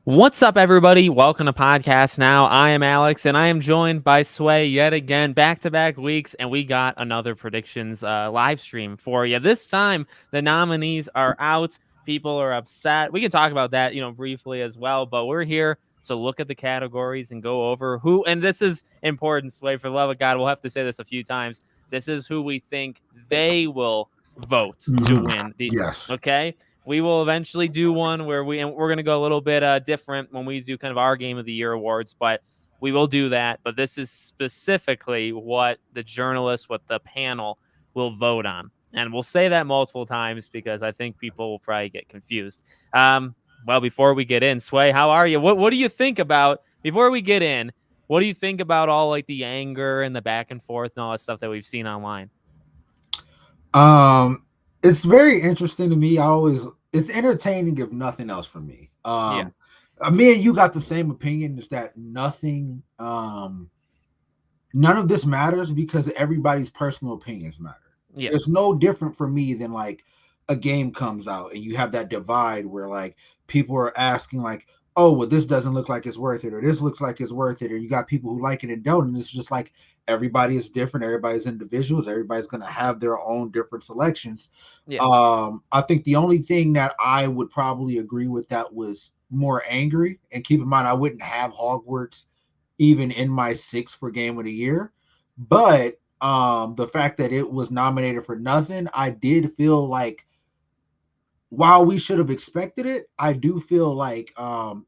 What's up, everybody? Welcome to Podcast Now. I am Alex, and I am joined by Sway yet again, back-to-back weeks, and we got another predictions live stream for you. This time, the nominees are out. People are upset. We can talk about that, briefly as well, but we're here to look at the categories and go over who, and this is important, Sway, for the love of God, we'll have to say this a few times. This is who we think they will vote to win. Yes. Okay? We will eventually do one where we're going to go a little bit different when we do kind of our Game of the Year awards, but we will do that. But this is specifically what the journalists, what the panel will vote on. And we'll say that multiple times because I think people will probably get confused. Well, before we get in, Sway, how are you? What do you think about, before we get in, what do you think about all like the anger and the back and forth and all that stuff that we've seen online? It's very interesting to me. It's entertaining if nothing else for me. Yeah. Me and you got the same opinion, is that none of this matters because everybody's personal opinions matter. Yeah. It's no different for me than like a game comes out and you have that divide where like people are asking like, oh, well, this doesn't look like it's worth it, or this looks like it's worth it, or you got people who like it and don't, and it's just like everybody is different, everybody's individuals, everybody's going to have their own different selections. Yeah. I think the only thing that I would probably agree with that was more angry, and keep in mind I wouldn't have Hogwarts even in my six for game of the year, but the fact that it was nominated for nothing, I did feel like while we should have expected it, I do feel like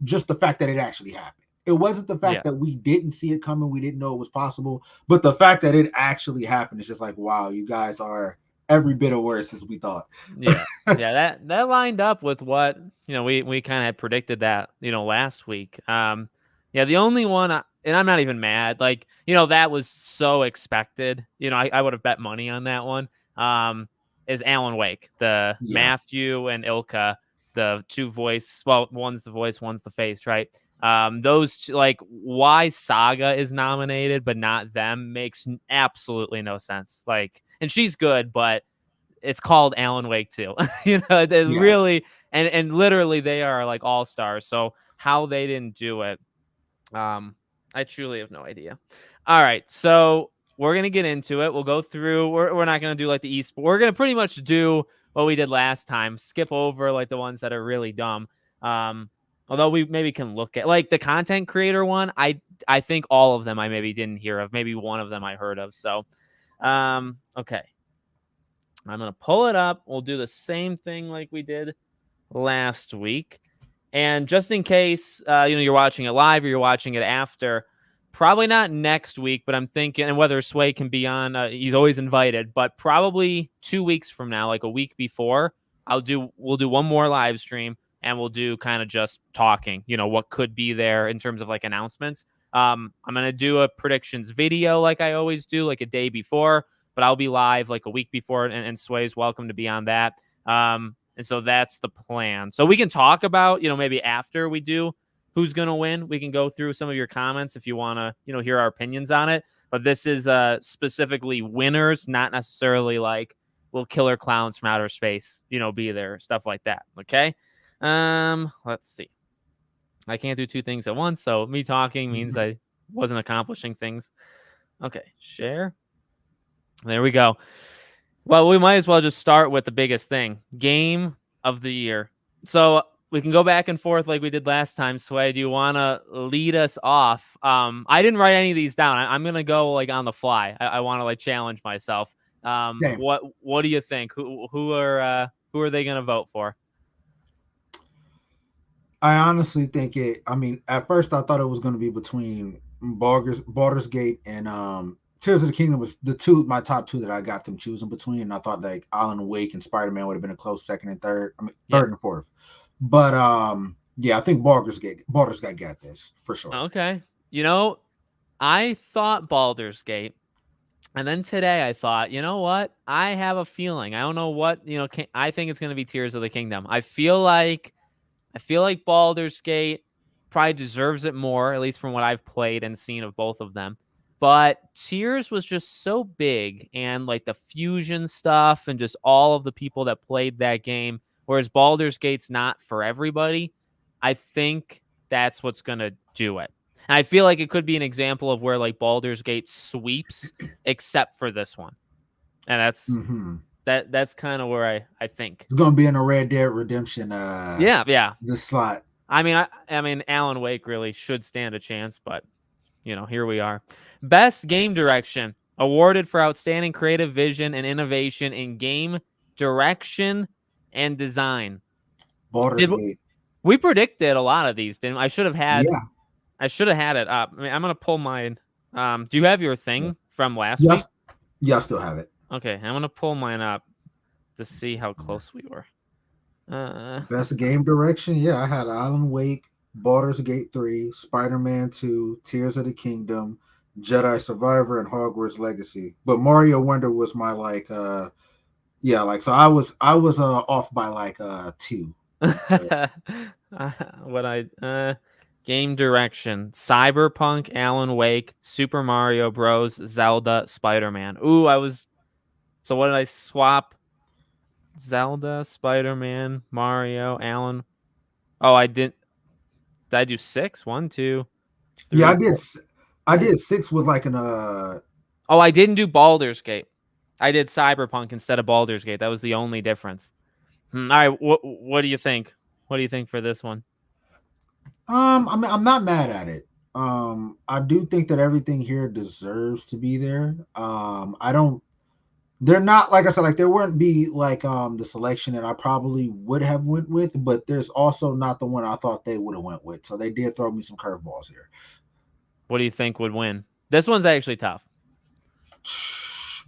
just the fact that it actually happened. It wasn't the fact that we didn't see it coming, we didn't know it was possible, but the fact that it actually happened is just like, wow, you guys are every bit of worse as we thought. Yeah. That lined up with what, we kind of had predicted that, last week. The only one, and I'm not even mad, like, that was so expected. I would have bet money on that one. Is Alan Wake, the Matthew and Ilka, the two voice, well, one's the voice, one's the face, right? Those two, like, why Saga is nominated but not them makes absolutely no sense. Like, and she's good, but it's called Alan Wake too. Really, and literally they are like all stars. So how they didn't do it, I truly have no idea. All right, so we're gonna get into it. We'll go through. We're not gonna do like the Esports. We're gonna pretty much do what we did last time. Skip over like the ones that are really dumb. Although we maybe can look at like the content creator one. I think all of them I maybe didn't hear of. Maybe one of them I heard of. So, okay. I'm going to pull it up. We'll do the same thing like we did last week. And just in case, you're watching it live or you're watching it after, probably not next week, but I'm thinking, and whether Sway can be on, he's always invited, but probably 2 weeks from now, like a week before, we'll do one more live stream and we'll do kind of just talking, what could be there in terms of like announcements. I'm going to do a predictions video like I always do, like a day before, but I'll be live like a week before, and Sway's welcome to be on that. And so that's the plan. So we can talk about, maybe after we do who's going to win, we can go through some of your comments if you want to, hear our opinions on it. But this is specifically winners, not necessarily like will killer clowns from outer space, be there, stuff like that. Okay. Let's see. I can't do two things at once. So me talking means I wasn't accomplishing things. Okay. Share. There we go. Well, we might as well just start with the biggest thing, Game of the Year. So we can go back and forth like we did last time. Sway, do you want to lead us off? I didn't write any of these down. I'm going to go like on the fly. I want to like challenge myself. What do you think? Who are they going to vote for? I honestly think at first I thought it was going to be between Baldur's Gate and Tears of the Kingdom was my top two that I got them choosing between. And I thought like Alan Wake and Spider-Man would have been a close second and third. Third and fourth. But I think Baldur's Gate got this for sure. Okay. I thought Baldur's Gate. And then today I thought, you know what? I have a feeling. I don't know what, I think it's going to be Tears of the Kingdom. I feel like Baldur's Gate probably deserves it more, at least from what I've played and seen of both of them. But Tears was just so big, and like the fusion stuff and just all of the people that played that game, whereas Baldur's Gate's not for everybody. I think that's what's gonna do it. And I feel like it could be an example of where like Baldur's Gate sweeps, except for this one, and Mm-hmm. that's kind of where I think. It's gonna be in a Red Dead Redemption Yeah, yeah. this slot. I mean, Alan Wake really should stand a chance, but here we are. Best game direction awarded for outstanding creative vision and innovation in game direction and design. Baldur's Did Gate. we predicted a lot of these? Didn't I? Yeah. I should have had it up. I mean, I'm gonna pull mine. Do you have your Yeah. thing from last week? Yes. Yeah, I still have it. Okay, I'm gonna pull mine up to see how close we were. Best game direction. Yeah, I had Alan Wake, Baldur's Gate 3, Spider-Man 2, Tears of the Kingdom, Jedi Survivor, and Hogwarts Legacy. But Mario Wonder was my yeah, like so I was off by like 2. What game direction: Cyberpunk, Alan Wake, Super Mario Bros, Zelda, Spider-Man. Ooh, I was. So what did I swap? Zelda, Spider-Man, Mario, Alan. Oh, I didn't. Did I do 6? 1, 2, Yeah, 3, 4. I did 6 with like an Oh, I didn't do Baldur's Gate. I did Cyberpunk instead of Baldur's Gate. That was the only difference. All right, what do you think? What do you think for this one? I mean, I'm not mad at it. I do think that everything here deserves to be there. I don't. They're not like I said, like there wouldn't be like the selection that I probably would have went with, but there's also not the one I thought they would have went with. So they did throw me some curveballs here. What do you think would win? This one's actually tough.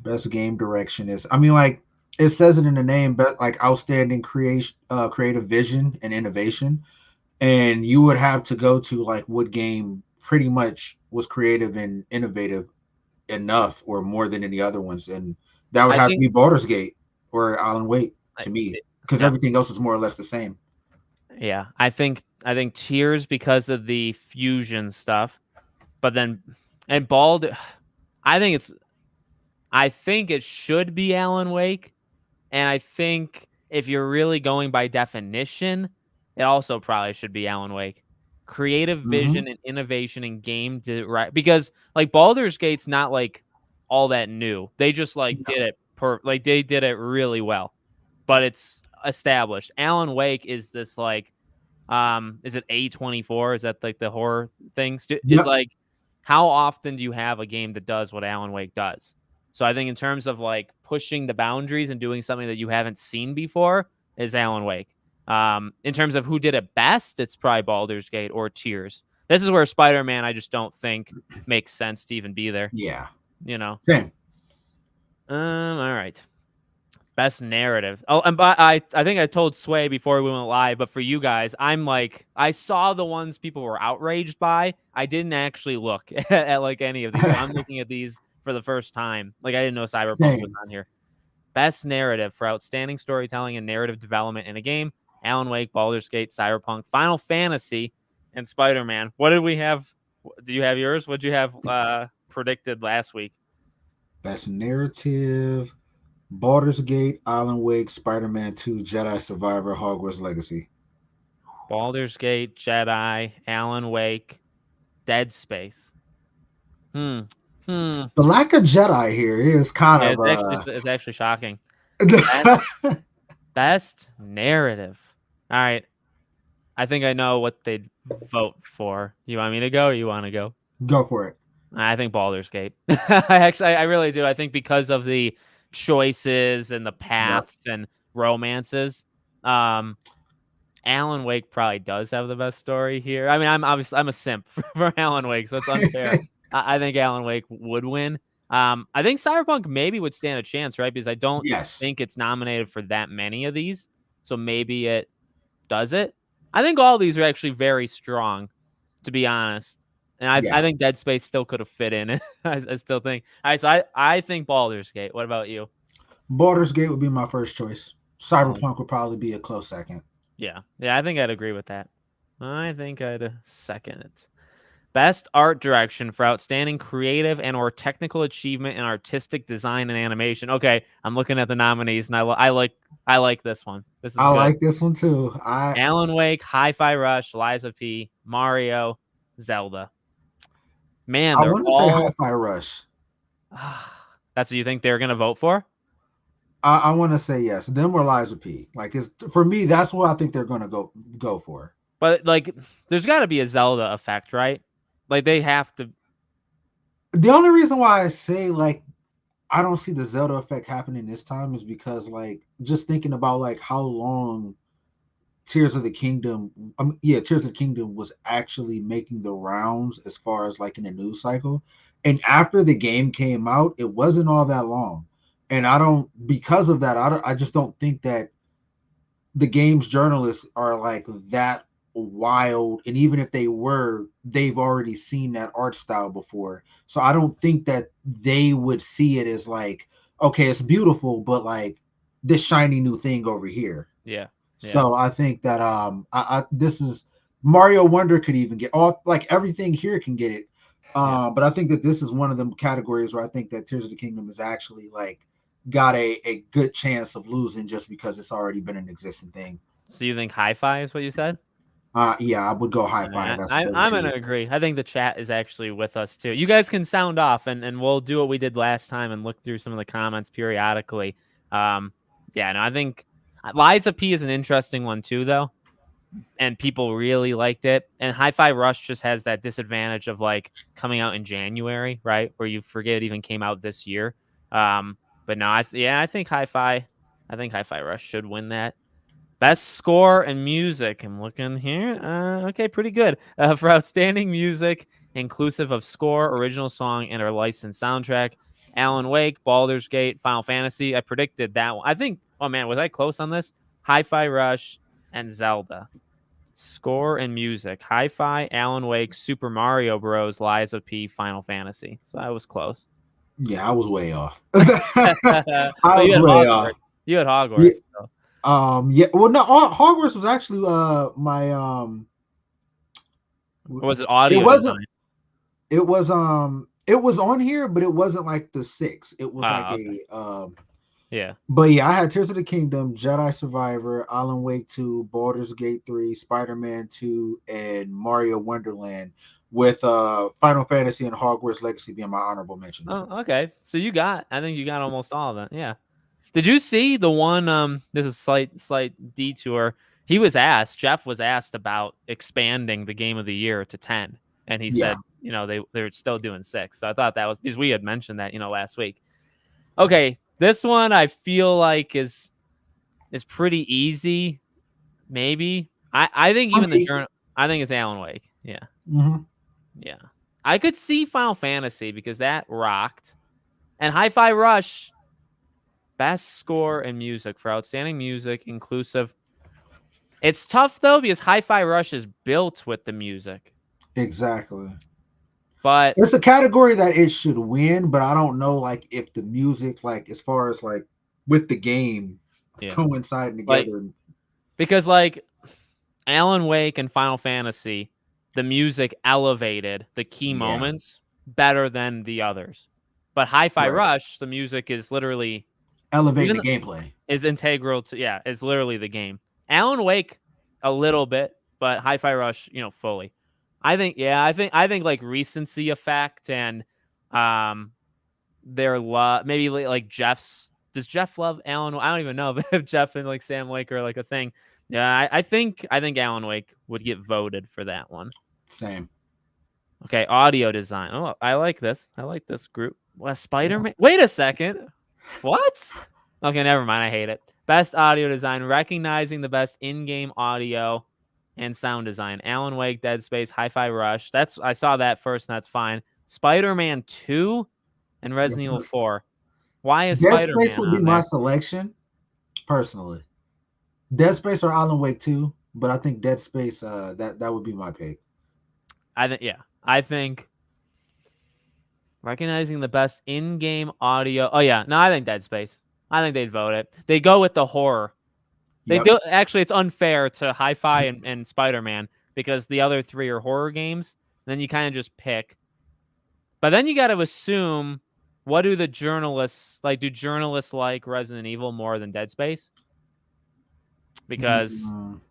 Best game direction is, I mean, like it says it in the name, but like outstanding creative vision and innovation. And you would have to go to like what game pretty much was creative and innovative enough or more than any other ones, and that would I have to think be Baldur's Gate or Alan Wake to me, because yeah, everything else is more or less the same. yeah. I think Tears because of the fusion stuff, but then and Bald. I think it's. I think it should be Alan Wake, and I think if you're really going by definition, it also probably should be Alan Wake. Creative Mm-hmm. vision and innovation in game because like Baldur's Gate's not like all that new. They just like Yeah. did it they did it really well. But it's established. Alan Wake is this like is it A24? Is that like the horror things? Is Yep. like how often do you have a game that does what Alan Wake does? So I think in terms of like pushing the boundaries and doing something that you haven't seen before is Alan Wake. In terms of who did it best, it's probably Baldur's Gate or Tears. This is where Spider-Man I just don't think makes sense to even be there. Yeah. You know. Same. All right. Best narrative. Oh, and but I think I told Sway before we went live, but for you guys, I'm like I saw the ones people were outraged by. I didn't actually look at like any of these. So I'm looking at these for the first time. Like I didn't know Cyberpunk was Same. on here. Best narrative for outstanding storytelling and narrative development in a game: Alan Wake, Baldur's Gate, Cyberpunk, Final Fantasy, and Spider-Man. What did we have? Do you have yours? What did you have predicted last week? Best narrative: Baldur's Gate, Alan Wake, Spider-Man 2, Jedi Survivor, Hogwarts Legacy. Baldur's Gate, Jedi, Alan Wake, Dead Space. Hmm. Hmm. The lack of Jedi here is kind Yeah, of it's actually shocking. Best, best narrative. All right. I think I know what they'd vote for. You want me to go or you want to go? Go for it. I think Baldur's Gate. I really do. I think because of the choices and the Yep. paths and romances, um, Alan Wake probably does have the best story here. I mean, I'm a simp for Alan Wake, so it's unfair. I think Alan Wake would win. I think Cyberpunk maybe would stand a chance, right? Because I don't Yes. think it's nominated for that many of these, so maybe it does it. I think all these are actually very strong, to be honest. And I Yeah. think Dead Space still could have fit in. I still think. All right, so I think Baldur's Gate. What about you? Baldur's Gate would be my first choice. Baldur's Cyberpunk would probably be a close second. Yeah. Yeah, I think I'd agree with that. I think I'd second it. Best art direction for outstanding creative and or technical achievement in artistic design and animation. Okay, I'm looking at the nominees, and I like this one. This is I good. like this one too. Alan Wake, Hi-Fi Rush, Lies of P, Mario, Zelda. Man, I they're want to say all. Hi-Fi Rush. That's what you think they're gonna vote for? I want to say yes. Them or Liza P. Like it's for me, that's what I think they're gonna go for. But like, there's got to be a Zelda effect, right? Like they have to. The only reason why I say like I don't see the Zelda effect happening this time is because like just thinking about like how long Tears of the Kingdom, Tears of the Kingdom was actually making the rounds as far as like in the news cycle. And after the game came out, it wasn't all that long. And I don't, because of that, I just don't think that the game's journalists are like that wild. And even if they were, they've already seen that art style before. So I don't think that they would see it as like, okay, it's beautiful, but like this shiny new thing over here. Yeah, yeah, So I think that this is Mario Wonder could even get all like everything here can get it. yeah. But I think that this is one of them categories where I think that Tears of the Kingdom is actually like got a good chance of losing just because it's already been an existing thing. So you think Hi-Fi is what you said? Yeah, I would go high five. Alright, That's what they would I'm gonna choose. agree. I think the chat is actually with us too. You guys can sound off, and we'll do what we did last time and look through some of the comments periodically. Um, yeah, no, I think Liza P is an interesting one too, though, and people really liked it. And Hi-Fi Rush just has that disadvantage of like coming out in January, right, where you forget it even came out this year. But no, I think Hi-Fi Rush should win that. Best score and music. I'm looking here. Okay, pretty good. For outstanding music, inclusive of score, original song, and or licensed soundtrack. Alan Wake, Baldur's Gate, Final Fantasy. I predicted that one. I think. Oh man, was I close on this? Hi-Fi Rush and Zelda. Score and music. Hi-Fi, Alan Wake, Super Mario Bros, Lies of P, Final Fantasy. So I was close. Yeah, I was way off. But I you was had way Hogwarts. off. You had Yeah. Hogwarts. So. Yeah. Well, no, Hogwarts was actually my Or was it it audio wasn't design? it was on here, but it wasn't like the six. It was like Oh, okay. a Yeah. but yeah, I had Tears of the Kingdom, Jedi Survivor, Alan Wake 2, Baldur's Gate 3, Spider-Man 2, and Mario Wonderland, with Final Fantasy and Hogwarts Legacy being my honorable mentions. Oh, okay. So I think you got almost all of them. Yeah. Did you see the one this is slight detour. Jeff was asked about expanding the game of the year to 10 and he Yeah. said, they're still doing 6. So I thought that was because we had mentioned that, last week. Okay, this one I feel like is pretty easy maybe. I think For even the me. journal I think it's Alan Wake. Yeah. Mm-hmm. Yeah. I could see Final Fantasy because that rocked. And Hi-Fi Rush, best score and music for outstanding music, inclusive. It's tough though because Hi-Fi Rush is built with the music, Exactly. but It's a category that it should win, but I don't know like if the music, like as far as like with the game yeah, coinciding like together. because like Alan Wake and Final Fantasy, the music elevated the key Yeah. moments better than the others. But Hi-Fi Right. Rush, the music is literally Elevating even the gameplay. is integral to it's literally the game. Alan Wake a little bit, but Hi-Fi Rush, fully. I think like recency effect and um their love maybe like Jeff's does Jeff love Alan? I don't even know if Jeff and like Sam Lake are like a thing. Yeah, I think Alan Wake would get voted for that one. Same. Okay, audio design. Oh, I like this. I like this group. Well, Yeah. Spider-Man. Wait a second. What? Okay, never mind. I hate it. Best audio design, recognizing the best in-game audio and sound design. Alan Wake, Dead Space, Hi-Fi Rush. I saw that first, and that's fine. Spider-Man 2 and Resident Evil 4. Why is Dead Space Spider-Man would be on my there? selection personally. Dead Space or Alan Wake 2, but I think Dead Space that would be my pick. I think recognizing the best in-game audio. Oh yeah, no, I think Dead Space. I think they'd vote it. They go with the horror. They Yep. do actually. It's unfair to Hi-Fi and Spider-Man because the other 3 are horror games. Then you kind of just pick. But then you got to assume, what do the journalists like? Do journalists like Resident Evil more than Dead Space? Because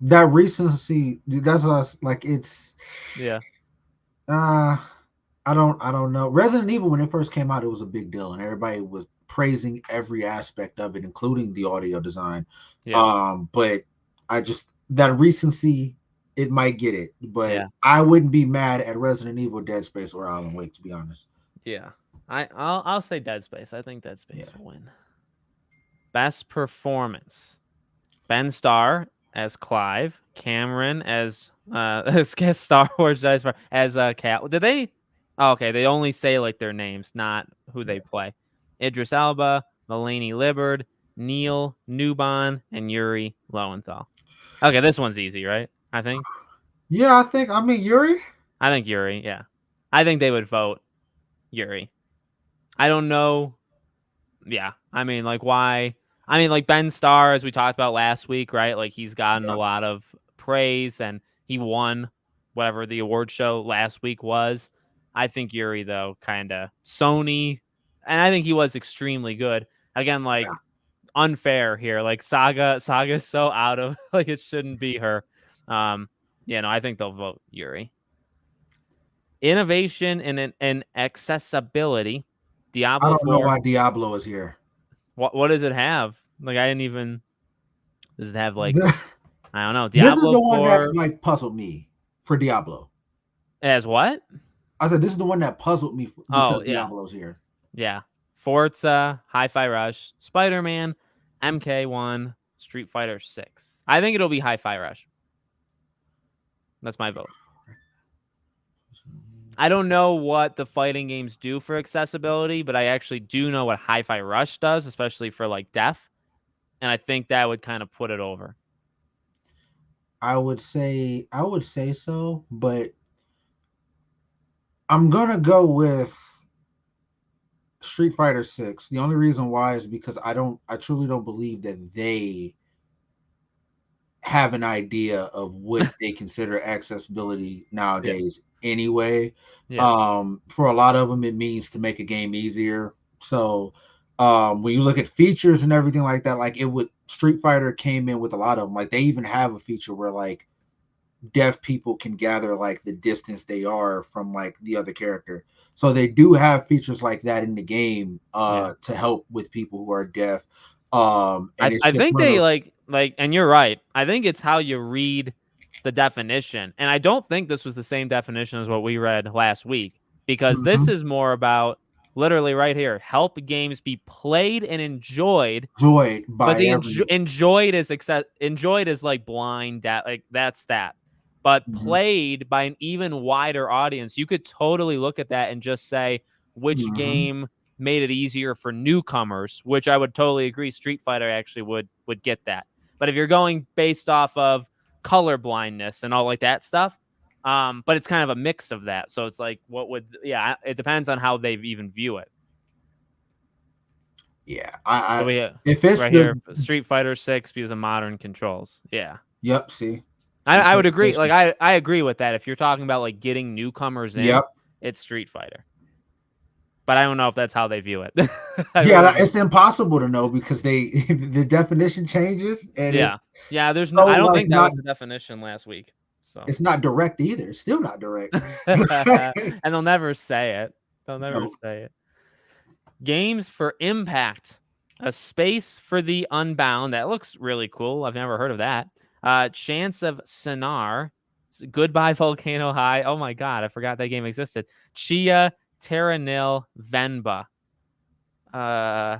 That recency, that's us. Like it's, yeah, uh, I don't know. Resident Evil when it first came out, it was a big deal, and everybody was praising every aspect of it, including the audio design. yeah, But I just that recency, it might get it, but yeah, I wouldn't be mad at Resident Evil, Dead Space, or Alan Wake, to be honest. yeah. I'll say Dead Space. I think Dead Yeah, Space will win. Best performance: Ben Starr as Clive, Cameron as as Star Wars Jedi as Cat. Did they? Oh, okay, they only say like their names, not who they yeah, play. Idris Elba, Mulaney Libbard, Neil Newbon, and Yuri Lowenthal. Okay, this one's easy, right? I think. yeah. I mean Yuri. I think Yuri. Yeah, I think they would vote Yuri. I don't know. Yeah, I mean, like, why? I mean, like Ben Starr, as we talked about last week, right? Like, he's gotten a Yeah, lot of praise, and he won whatever the award show last week was. I think Yuri, though, kind of Sony, and I think he was extremely good. Again, yeah. like, unfair here. Like, Saga's so out of like, it shouldn't be her. Um, yeah, no, I think they'll vote Yuri. Innovation and accessibility. I Diablo don't know 4. why Diablo is here. What does it have? Like, I didn't even. Does it have like, I don't know, This is Diablo the one that 4 like puzzled me for Diablo. as what? I said this is the one that puzzled me Oh because yeah, Diablo's here. yeah. Forza, Hi-Fi Rush, Spider-Man, MK1, Street Fighter 6. I think it'll be Hi-Fi Rush. That's my vote. I don't know what the fighting games do for accessibility, but I actually do know what Hi-Fi Rush does, especially for like deaf, and I think that would kind of put it over. I would say so, but I'm gonna go with Street Fighter 6. The only reason why is because I truly don't believe that they have an idea of what they consider accessibility Yeah, nowadays anyway. yeah, For a lot of them it means to make a game easier. So when you look at features and everything like that, like it would Street Fighter came in with a lot of them. Like they even have a feature where like deaf people can gather like the distance they are from like the other character. So they do have features like that in the game yeah. to help with people who are deaf. And I it's I just think one of they those. and you're right. I think it's how you read the definition. And I don't think this was the same definition as what we read last week, because this Mhm. is more about literally right here, help games be played and enjoyed. Enjoyed But by the every. enjoyed is like blind, that like that's that. But Mhm. played by an even wider audience, you could totally look at that and just say which Mhm. game made it easier for newcomers, which I would totally agree. Street Fighter actually would get that. But if you're going based off of color blindness and all like that stuff, but it's kind of a mix of that. So it's like, what would, yeah, it depends on how they even view it. Yeah, So I we if it's right the here, Street Fighter 6 because of modern controls. Yeah. yep, see, I would agree. Like I agree with that. If you're talking about like getting newcomers in, yep, it's Street Fighter. But I don't know if that's how they view it. I yeah, really don't. it's impossible to know because they the definition changes and it's Yeah. Yeah, there's no so I don't like think that not was the definition last week. So it's not direct either. It's still not direct. and they'll never say it. They'll never No, say it. Games for Impact. A Space for the Unbound. That looks really cool. I've never heard of that. Chance of Sinar. Goodbye Volcano High. Oh my god, I forgot that game existed. Chia Terranil Venba. Uh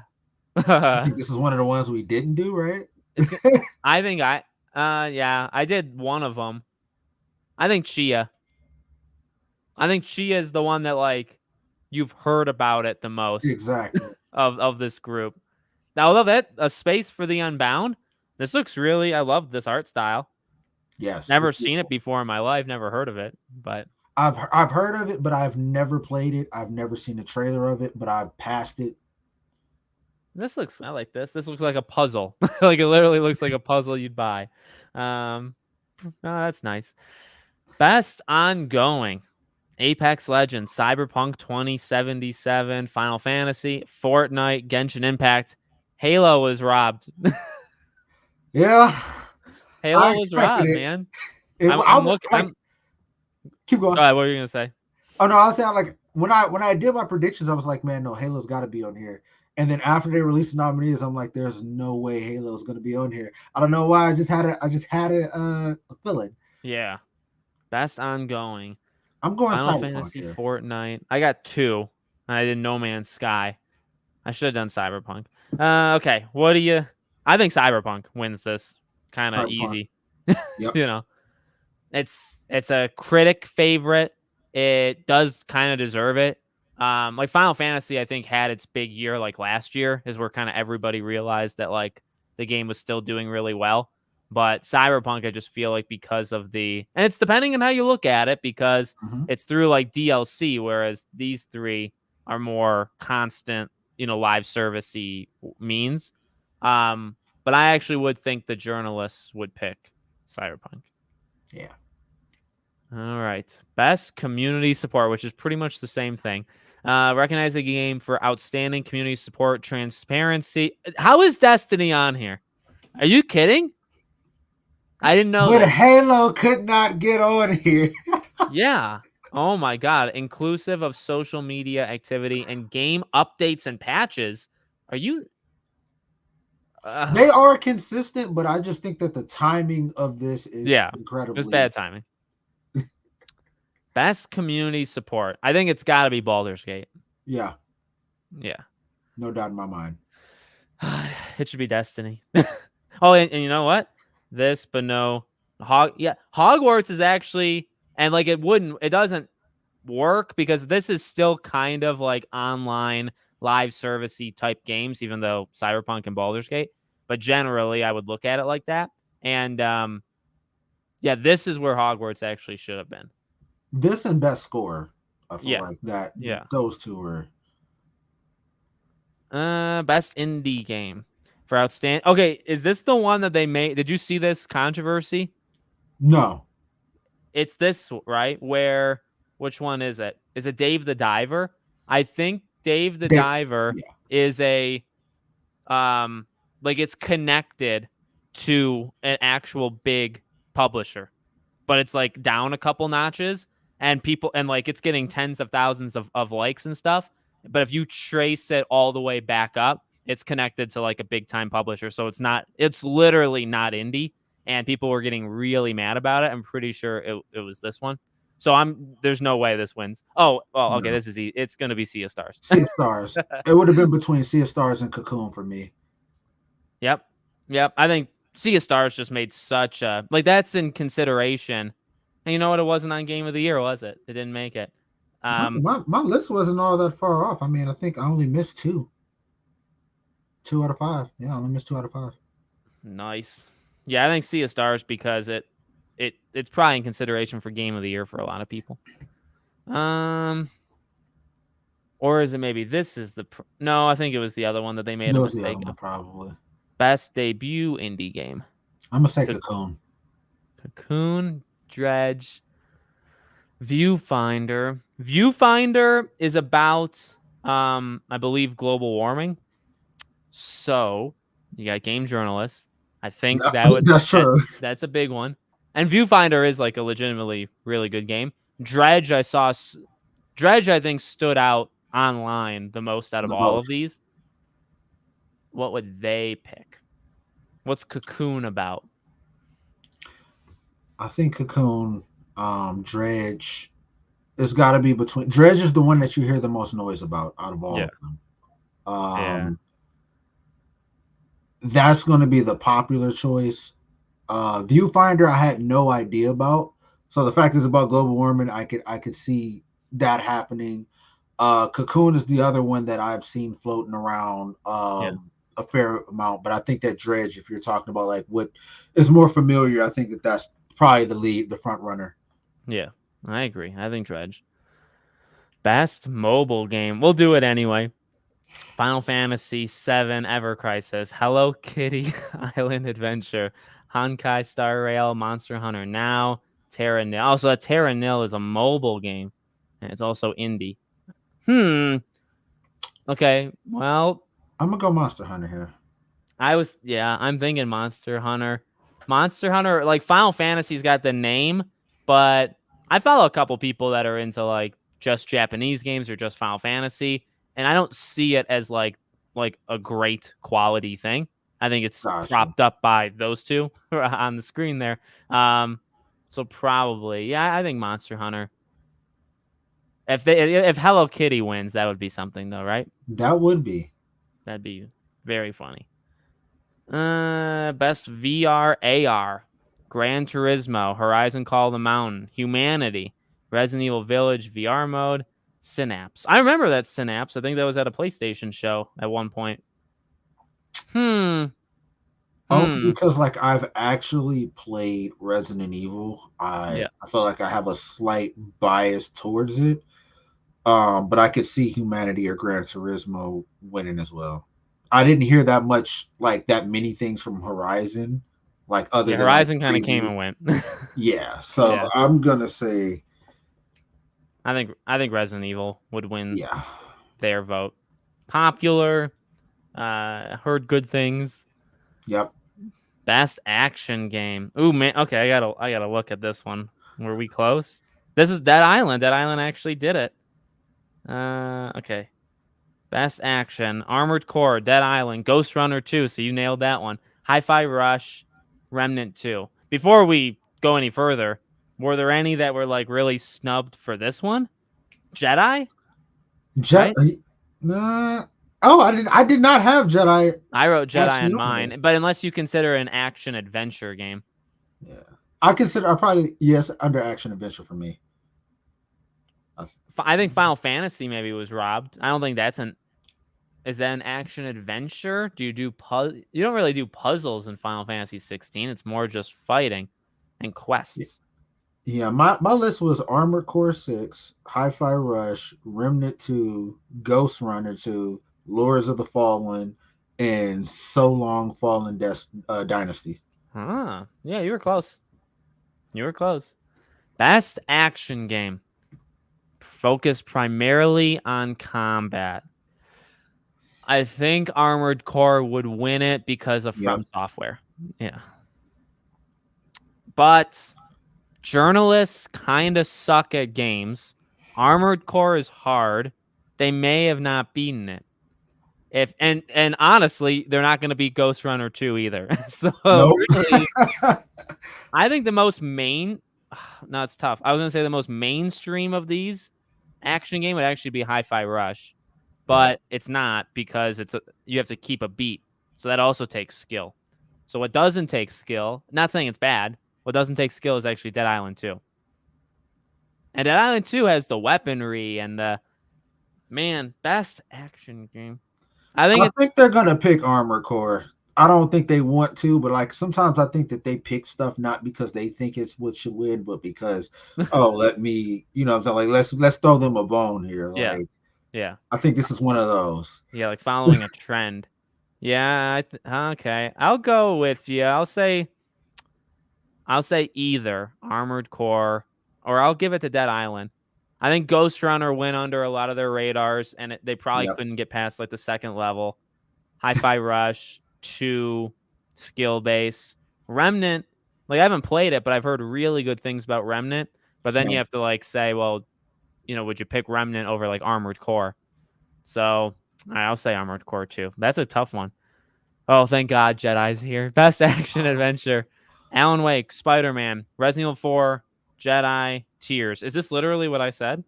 I think this is one of the ones we didn't do, right? it's I think yeah, I did one of them. I think Chia. I think Chia is the one that like you've heard about it the most Exactly. of this group. Now, although that A Space for the Unbound, this looks really, I love this art style. Yes, Never it's seen it before in my life, never heard of it, but I've heard of it, but I've never played it. I've never seen a trailer of it, but I've passed it. this looks, I like this. This looks like a puzzle. Like it literally looks like a puzzle you'd buy. Oh, that's nice. Best ongoing. Apex Legends, Cyberpunk 2077, Final Fantasy, Fortnite, Genshin Impact. Halo was robbed. Yeah, I Halo was expected robbed, it. man. I I'm was looking. like, keep Go going. ahead. What were you gonna say? Oh no, I was saying like when I did my predictions, I was like, man, no, Halo's got to be on here. And then after they released the nominees, I'm like, there's no way Halo's going to be on here. I don't know why. I just had a feeling. Yeah, best ongoing. I'm going Final Cyberpunk Fantasy, here. Fortnite. I got two. And I did No Man's Sky. I should have done Cyberpunk. Okay. What do you? I think Cyberpunk wins this. Kind of Cyberpunk. easy. Yep. You know, it's a critic favorite. It does kind of deserve it. Like Final Fantasy, I think had its big year like last year, is where kind of everybody realized that like the game was still doing really well. But Cyberpunk, I just feel like because of and it's depending on how you look at it, because Hmm. it's through like DLC, whereas these three are more constant, live servicey means. But I actually would think the journalists would pick Cyberpunk. Yeah. All right. Best community support, which is pretty much the same thing. Recognize a game for outstanding community support, transparency. How is Destiny on here? Are you kidding? I didn't know But this. Halo could not get on here. Yeah. Oh my God. Inclusive of social media activity and game updates and patches. Are you? They are consistent, but I just think that the timing of this is Yeah. It was incredibly. bad timing. Best community support. I think it's got to be Baldur's Gate. Yeah, Yeah. no doubt in my mind. It should be Destiny. Oh, and you know what? This, but no. Hogwarts is actually, and like it doesn't work because this is still kind of like online live servicey type games, even though Cyberpunk and Baldur's Gate. But generally, I would look at it like that. And yeah, this is where Hogwarts actually should have been. This and best score, I feel Yeah, like that yeah. those two were. Best indie game for outstanding. Okay, is this the one that they made? Did you see this controversy? No. It's this, right? Where which one is it? Is it Dave the Diver? I think Dave the They, Diver yeah. is a like it's connected to an actual big publisher, but it's like down a couple notches, and people, and like it's getting tens of thousands of likes and stuff. But if you trace it all the way back up, it's connected to like a big time publisher. So it's literally not indie. And people were getting really mad about it. I'm pretty sure it was this one. So there's no way this wins. Oh, well, okay, No. this is easy. It's gonna be Sea of Stars. Sea of Stars. It would have been between Sea of Stars and Cocoon for me. Yep. Yep. I think Sea of Stars just made such a like that's in consideration. And you know what? It wasn't on Game of the Year, was it? It didn't make it. My list wasn't all that far off. I mean, I think I only missed two. 2 out of 5. Yeah, I only missed 2 out of 5. Nice. Yeah, I think Sea of Stars because it's probably in consideration for Game of the Year for a lot of people. Or is it maybe this is no? I think it was the other one that they made That a was the mistake other one, of. probably. Best debut indie game. I'm gonna say Cocoon. Cocoon, Dredge, Viewfinder. Viewfinder is about I believe global warming. So you got game journalists. I think Yeah, that's true. that's a big one. And Viewfinder is like a legitimately really good game. Dredge, Dredge, I think stood out online the most out of The all most. of these. What would they pick? What's Cocoon about? I think Cocoon, Dredge. It's got to be between. Dredge is the one that you hear the most noise about out of all Yeah. of them. Yeah. That's going to be the popular choice. Viewfinder, I had no idea about. So the fact is about global warming, I could see that happening. Cocoon is the other one that I've seen floating around Yeah. a fair amount, but I think that Dredge, if you're talking about like what is more familiar, I think that's probably the front runner. Yeah. I agree. I think Dredge. Best mobile game. We'll do it anyway. Final Fantasy VII Ever Crisis, Hello Kitty Island Adventure, Honkai Star Rail, Monster Hunter Now, Terra Nil. Also, Terra Nil is a mobile game. and it's also indie. Hmm. Okay. Well, I'm gonna go Monster Hunter here. I'm thinking Monster Hunter. Monster Hunter, like Final Fantasy's got the name, but I follow a couple people that are into like just Japanese games or just Final Fantasy, and I don't see it as like a great quality thing. I think it's Gotcha. propped up by those two on the screen there. Um, so probably, yeah, I think Monster Hunter. If Hello Kitty wins, that would be something though, right? That would be. That'd be very funny. Best VR AR. Gran Turismo, Horizon Call of the Mountain, Humanity, Resident Evil Village VR mode, Synapse. I remember that Synapse. I think that was at a PlayStation show at one point. Hmm. Only Hmm. because like I've actually played Resident Evil. I Yeah. I feel like I have a slight bias towards it. But I could see Humanity or Gran Turismo winning as well. I didn't hear that much, like that many things from Horizon, like other Yeah. than like Horizon kind of came previews. and went. Yeah, so Yeah. I'm gonna say, I think Resident Evil would win yeah, their vote. Popular. Heard good things. yep. Best action game. Ooh man, okay, I gotta look at this one. Were we close? This is Dead Island. Dead Island actually did it. Okay. Best action. Armored Core, Dead Island, Ghost Runner 2. So you nailed that one. Hi-Fi Rush, Remnant 2. Before we go any further, were there any that were like really snubbed for this one? Jedi, right? Nah. Oh, I did not have Jedi I wrote Jedi actually on on here. mine, but unless you consider an action adventure game. Yeah, I probably yes under action adventure for me. I, I think Final Fantasy maybe was robbed. I don't think that's an is that an action adventure? Do you do you don't really do puzzles in Final Fantasy 16. It's more just fighting and quests. Yeah, my list was Armored Core 6, Hi-Fi Rush, Remnant 2, Ghost Runner 2, Lords of the Fallen, and So Long Fallen Dynasty. Huh. Yeah, you were close. You were close. Best action game. Focused primarily on combat. I think Armored Core would win it because of Yep. From Software. Yeah. But journalists kind of suck at games. Armored Core is hard. They may have not beaten it. If and honestly, they're not going to beat Ghost Runner 2 either. So Nope. really, I think the most main no, it's tough. I was going to say the most mainstream of these action game would actually be Hi-Fi Rush, Right. but it's not because you have to keep a beat. So that also takes skill. So what doesn't take skill, not saying it's bad, what doesn't take skill is actually Dead Island 2. And Dead Island 2 has the weaponry and the best action game. I think I it's think they're gonna pick Armored Core. I don't think they want to, but like sometimes I think that they pick stuff not because they think it's what should win, but because let me, I'm saying like let's throw them a bone here. yeah. Like Yeah. I think this is one of those. Yeah, like following a trend. Yeah, okay. I'll go with you. I'll say either Armored Core or I'll give it to Dead Island. I think Ghost Runner went under a lot of their radars, and they probably Yep. couldn't get past like the second level. Hi-Fi Rush, 2, skill base. Remnant, like I haven't played it, but I've heard really good things about Remnant. But then you Same. have to like say, well, would you pick Remnant over like Armored Core? So all right, I'll say Armored Core 2. That's a tough one. Oh, thank God Jedi's here. Best action adventure. Alan Wake, Spider-Man, Resident Evil 4, Jedi, Tears. Is this literally what I said?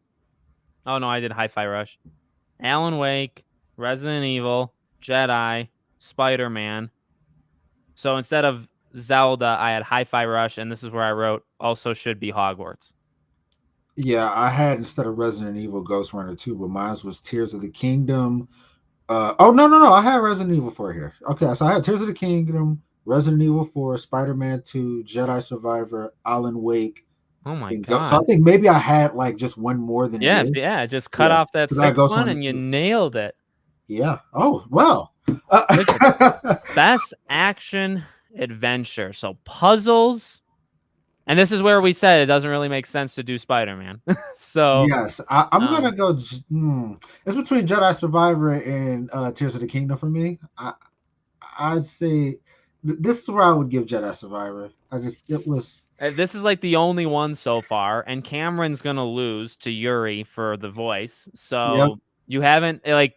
Oh, no, I did Hi-Fi Rush. Alan Wake, Resident Evil, Jedi, Spider-Man. So instead of Zelda, I had Hi-Fi Rush, and this is where I wrote also should be Hogwarts. Yeah, I had instead of Resident Evil Ghost Runner 2, but mine was Tears of the Kingdom. Oh no, I had Resident Evil 4 here. Okay, so I had Tears of the Kingdom, Resident Evil 4, Spider-Man 2, Jedi Survivor, Alan Wake, Oh my and Ghost. So I God. think maybe I had like just one more than it Yeah, is. yeah, just cut Yeah, off that because I had sixth Ghost one Runner and you 2. nailed it. Yeah. Oh well. Look at that. Best action adventure. So puzzles, And this is where we said it doesn't really make sense to do Spider-Man. So, Yes, I'm gonna um, go. It's between Jedi Survivor and Tears of the Kingdom for me. I'd say this is where I would give Jedi Survivor. It was. this is like the only one so far, and Cameron's gonna lose to Yuri for the voice. Yep. So you haven't like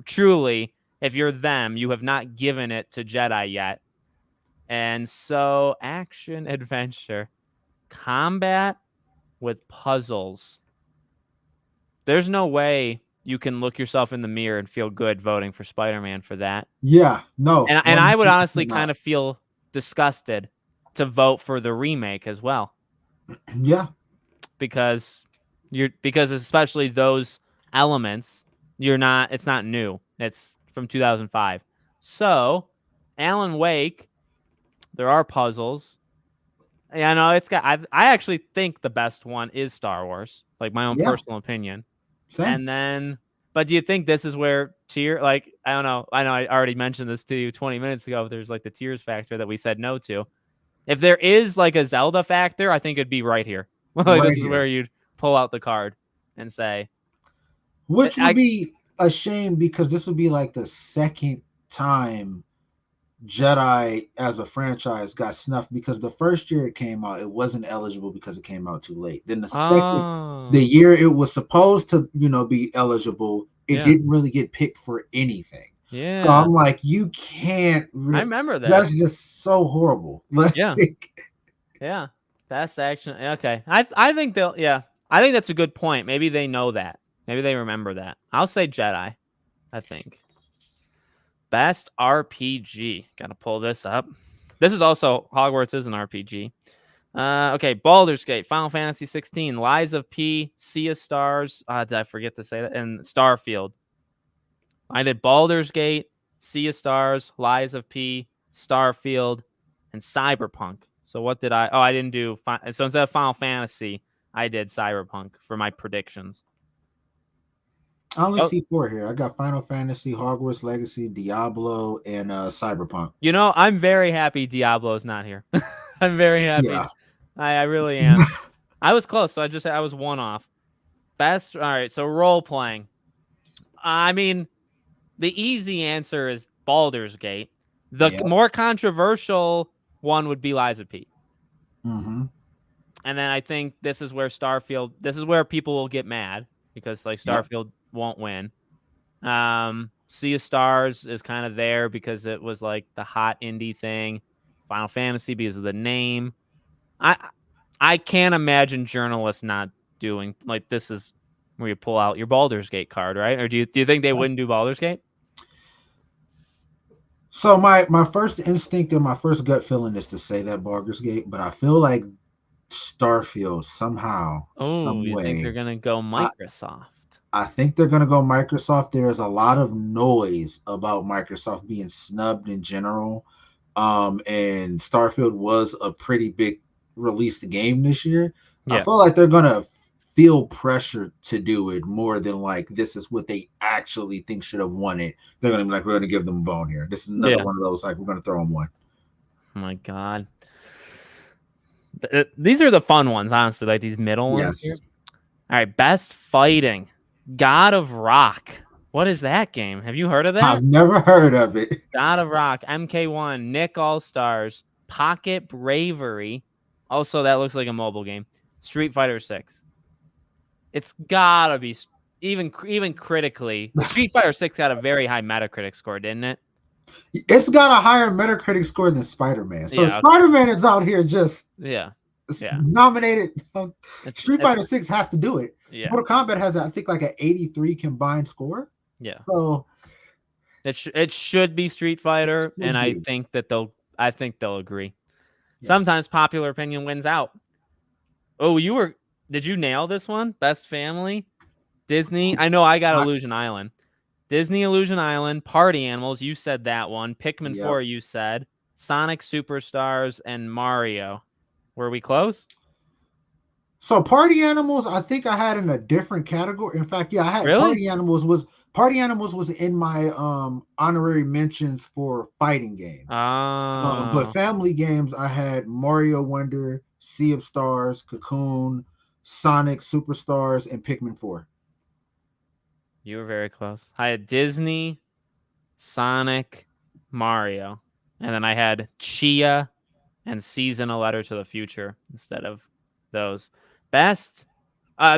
truly, if you're them, you have not given it to Jedi yet. And so action adventure, combat with puzzles. There's no way you can look yourself in the mirror and feel good voting for Spider-Man for that. Yeah. No. And I would 100% honestly not. kind of feel disgusted to vote for the remake as well, Yeah. because because especially those elements, it's not new. It's from 2005. So, Alan Wake, there are puzzles. Yeah, no, it's got I actually think the best one is Star Wars, like my own Yeah. personal opinion. Same. And then, but do you think this is where like, I don't know. I know I already mentioned this to you 20 minutes ago. There's like the tears factor that we said no to. If there is like a Zelda factor, I think it'd be right here. Like Right this is here. where you'd pull out the card and say, Which would I be a shame because this would be like the second time Jedi as a franchise got snuffed because the first year it came out, it wasn't eligible because it came out too late. Then the oh year it was supposed to, be eligible, it yeah didn't really get picked for anything. So yeah I'm like, you can't. I remember that. That's just so horrible. Yeah, yeah, that's action. Okay, I think they'll I think that's a good point. Maybe they know that. Maybe they remember that. I'll say Jedi. I think. Best RPG. Got to pull this up. This is also Hogwarts is an RPG. Okay, Baldur's Gate, Final Fantasy 16, Lies of P, Sea of Stars. Did I forget to say that? And Starfield. I did Baldur's Gate, Sea of Stars, Lies of P, Starfield, and Cyberpunk. So what did I? Oh, I didn't do. So instead of Final Fantasy, I did Cyberpunk for my predictions. I only Oh, see four here. I got Final Fantasy, Hogwarts Legacy, Diablo, and Cyberpunk. I'm very happy Diablo's not here. I'm very happy. Yeah. I really am. I was close, so I was one off. Best. All right, so role playing. I mean, the easy answer is Baldur's Gate. The Yep. more controversial one would be Lies of P. Mm-hmm. And then I think this is where people will get mad because like Yep. Starfield won't win. Sea of Stars is kind of there because it was like the hot indie thing. Final Fantasy because of the name. I can't imagine journalists not doing like this is where you pull out your Baldur's Gate card, right? Or do you think they wouldn't do Baldur's Gate? So my first instinct and my first gut feeling is to say that Baldur's Gate, but I feel like Starfield somehow, Oh, some you think they're way. gonna go I, Microsoft? I think they're gonna go Microsoft. There's a lot of noise about Microsoft being snubbed in general. And Starfield was a pretty big released game this year. I Yeah, feel like they're gonna feel pressure to do it more than like this is what they actually think should have won it. They're gonna be like, we're gonna give them a bone here. This is another yeah. one of those like we're gonna throw them one. Oh my god. These are the fun ones, honestly, like these middle ones Yes. here. All right, best fighting. God of Rock. What is that game? Have you heard of that? I've never heard of it. God of Rock, MK1, Nick All Stars, Pocket Bravery. Also, that looks like a mobile game. Street Fighter 6. It's gotta be even critically. Street Fighter 6 got a very high Metacritic score, didn't it? It's got a higher Metacritic score than Spider-Man. So Yeah. Okay. Spider-Man is out here just Yeah. nominated. Street It's Fighter 6 has to do it. yeah. Mortal Kombat has, I think, like an 83 combined score. Yeah. So It should be Street Fighter, and I be. think they'll agree. Yeah. Sometimes popular opinion wins out. Oh, did you nail this one? Best family? Disney. I know I got Illusion Island. Disney Illusion Island, Party Animals, you said that one. Pikmin Yep. 4, you said. Sonic Superstars, and Mario. Were we close? So Party Animals, I think I had in a different category. In fact, yeah, I had Really? Party Animals was in my honorary mentions for fighting games. But family games, I had Mario Wonder, Sea of Stars, Cocoon, Sonic Superstars, and Pikmin 4. You were very close. I had Disney, Sonic, Mario, and then I had Chia and Season a Letter to the Future instead of those. Best.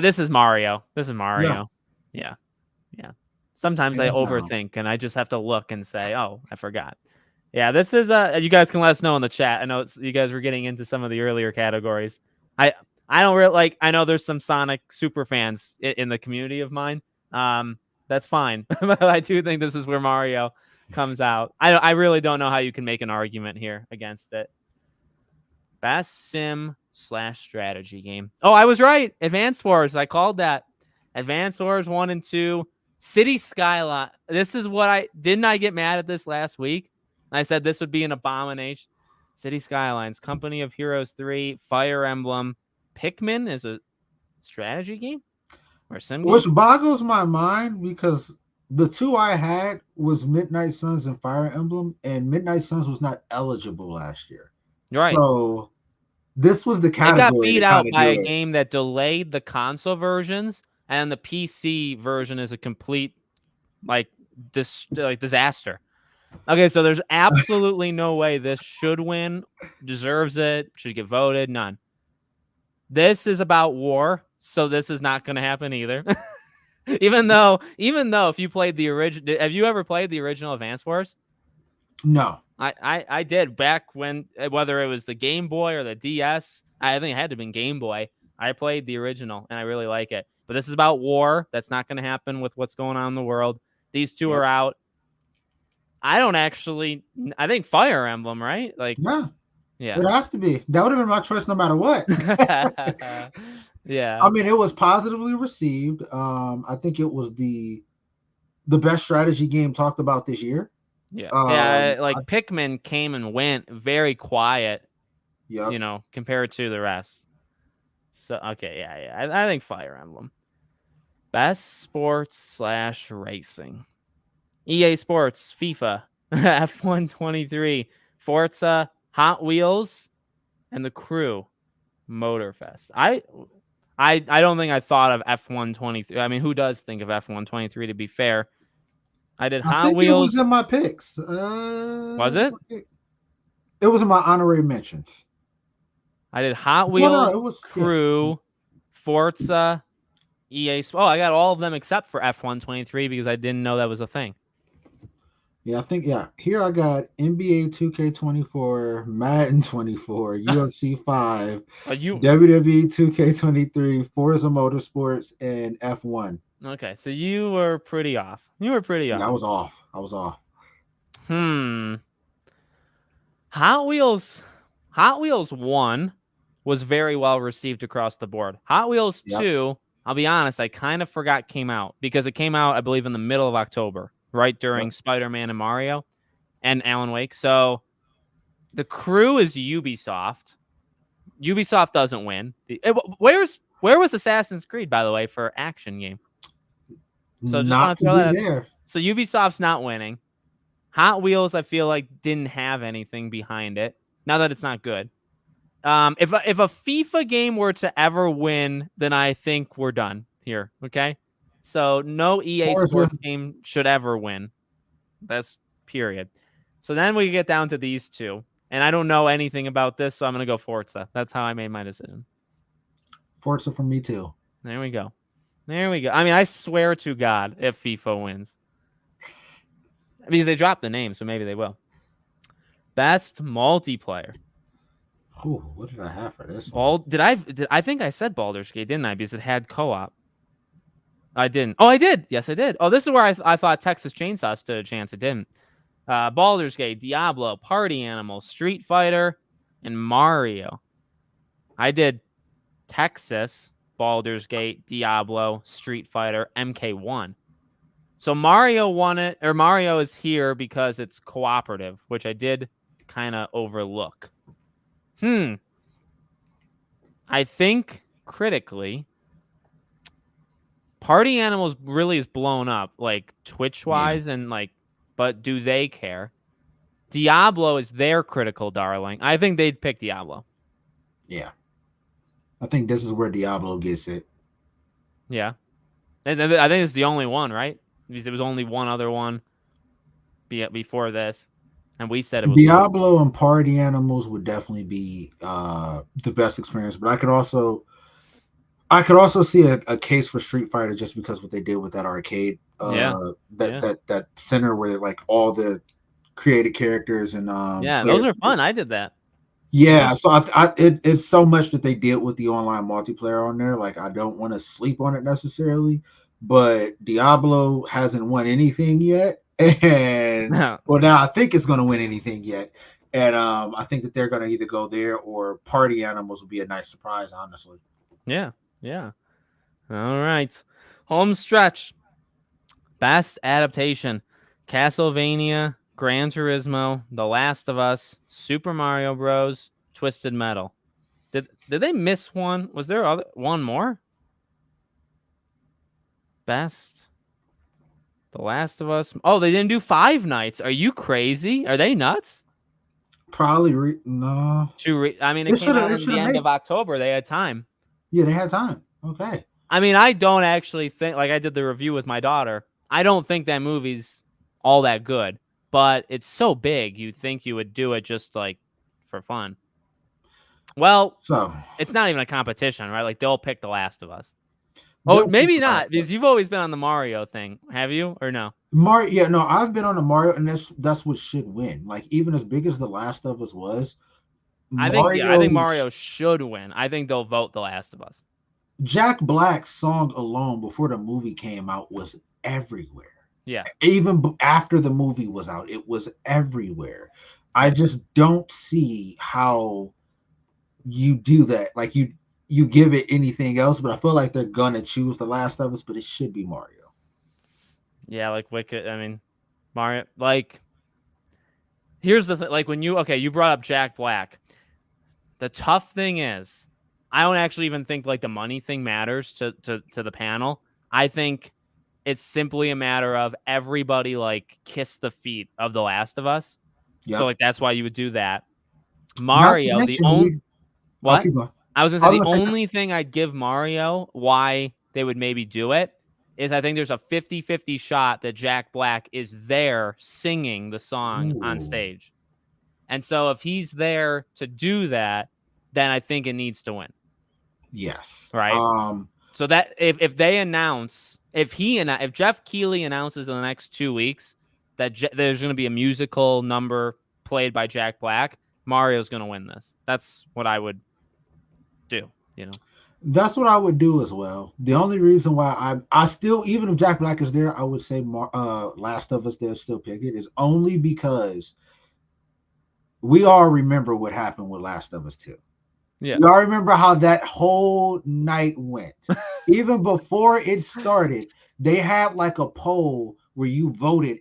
This is Mario. This is Yeah, Mario. Yeah. Yeah. Sometimes I hands down. overthink and I just have to look and say, "Oh, I forgot." Yeah, this is you guys can let us know in the chat. I know you guys were getting into some of the earlier categories. I I don't really like I know there's some Sonic super fans in the community of mine. That's fine. But I do think this is where Mario comes out. I really don't know how you can make an argument here against it. Best sim/strategy game. Oh, I was right. Advance Wars. I called that. Advance Wars 1 and 2. City Skyline. This is what I get mad at this last week. I said this would be an abomination. City Skylines, Company of Heroes 3, Fire Emblem, Pikmin is a strategy game or a sim game. Which boggles my mind because the two I had was Midnight Suns and Fire Emblem, and Midnight Suns was not eligible last year. You're right. So this was the It got category beat to kind out of by do a it. game that delayed the console versions, and the PC version is a complete like disaster. Okay, so there's absolutely no way this should win, deserves it, should get voted. None. This is about war, so this is not going to happen either. even though if you played the original, have you ever played the original Advance Wars? No. I did back when, whether it was the Game Boy or the DS, I think it had to have been Game Boy. I played the original and I really like it. But this is about war. That's not going to happen with what's going on in the world. These two Yep. are out. I think Fire Emblem, right? Like, Yeah. yeah. It has to be. That would have been my choice no matter what. Yeah. I mean, it was positively received. I think it was the best strategy game talked about this year. Yeah. Um, Like Pikmin came and went very quiet, yep. Compared to the rest. So, okay. Yeah. I think Fire Emblem. Best sports/racing. EA Sports, FIFA, F1 23, Forza, Hot Wheels, and The Crew, Motorfest. I don't think I thought of F1 23. I mean, who does think of F1 23 to be fair? I did I Hot think it was Wheels. in my picks. Was it? It was in my honorary mentions. I did Hot No, Wheels, it was Crew, Forza, EA. Oh, I got all of them except for F1 23 because I didn't know that was a thing. Yeah, I think Here I got NBA 2K24, Madden 24, UFC 5, WWE 2K23, Forza Motorsports, and F1. Okay, so you were pretty off. Yeah, I was off. Hot Wheels 1 was very well received across the board. Hot Wheels 2, I'll be honest, I kind of forgot came out because it came out, I believe, in the middle of October, right during Spider-Man and Mario and Alan Wake. So The Crew is Ubisoft. Ubisoft doesn't win. Where was Assassin's Creed, by the way, for action game? So just want to throw that there. So Ubisoft's not winning. Hot Wheels, I feel like, didn't have anything behind it. Now that it's not good. If a FIFA game were to ever win, then I think we're done here. Okay, so no EA Sports game should ever win. That's period. So then we get down to these two, and I don't know anything about this, so I'm gonna go Forza. That's how I made my decision. Forza for me too. There we go. I mean, I swear to God, if FIFA wins, because they dropped the name, so maybe they will. Best multiplayer. Ooh, what did I have for this one? I think I said Baldur's Gate, didn't I? Because it had co-op. I didn't. Oh, I did. Yes, I did. Oh, this is where I thought Texas Chainsaw stood a chance. It didn't. Baldur's Gate, Diablo, Party Animals, Street Fighter, and Mario. I did Texas, Baldur's Gate, Diablo, Street Fighter, MK1. So Mario won it, or Mario is here because it's cooperative, which I did kind of overlook. I think critically, Party Animals really is blown up, like Twitch-wise, and like, but do they care? Diablo is their critical darling. I think they'd pick Diablo. Yeah. I think this is where Diablo gets it. Yeah. And I think it's the only one, right? Because there was only one other one before this, and we said it would lose. Diablo and Party Animals would definitely be the best experience, but I could also see a case for Street Fighter just because what they did with that arcade, Yeah. that Yeah. that center where like all the created characters and Yeah. Those players. are fun. I did that. Yeah. Yeah, so it's so much that they did with the online multiplayer on there. Like I don't want to sleep on it necessarily, but Diablo hasn't won anything yet, and well now I think it's going to win anything yet, and I think that they're going to either go there or Party Animals would be a nice surprise, honestly. Yeah. Yeah. All right. Home stretch. Best adaptation: Castlevania, Gran Turismo, The Last of Us, Super Mario Bros., Twisted Metal. Did they miss one? Was there one more? Best The Last of Us. Oh, they didn't do Five Nights. Are you crazy? Are they nuts? Probably no. I mean, They it came should have. out They in should the have end made. of October. They had time. Yeah, they had time. Okay. I mean, I don't actually think, like I did the review with my daughter, I don't think that movie's all that good, but it's so big, you'd think you would do it just like for fun. Well, So it's not even a competition, right? Like they'll pick The Last of Us. Oh, they'll pick maybe the last not, one. because you've always been on the Mario thing. Have you or no? Mario, yeah, no, I've been on the Mario, and that's what should win. Like even as big as The Last of Us was, I think Mario, Mario should win. I think they'll vote The Last of Us. Jack Black's song alone before the movie came out was everywhere. Yeah. Even after the movie was out, it was everywhere. I Yeah. just don't see how you do that. Like you give it anything else, but I feel like they're gonna choose The Last of Us, but it should be Mario. Yeah, like Wicked. I mean, Mario, like, here's the thing. Like, you brought up Jack Black. The tough thing is, I don't actually even think like the money thing matters to the panel. I think it's simply a matter of everybody like kiss the feet of The Last of Us. So Yep. like that's why you would do that. Not to Mario, the mention only I'll what? keep going. I was gonna I say was the gonna say only thing I'd give Mario why they would maybe do it is I think there's a 50-50 shot that Jack Black is there singing the song on ooh, stage. And so if he's there to do that, then I think it needs to win. yes. Right. So that if they announce, if Jeff Keighley announces in the next 2 weeks that there's going to be a musical number played by Jack Black, Mario's going to win this. That's what I would do, you know. That's what I would do as well. The only reason why I still, even if Jack Black is there, I would say Last of Us they'll still pick it is only because we all remember what happened with Last of Us 2. Yeah. We all remember how that whole night went. Even before it started, they had like a poll where you voted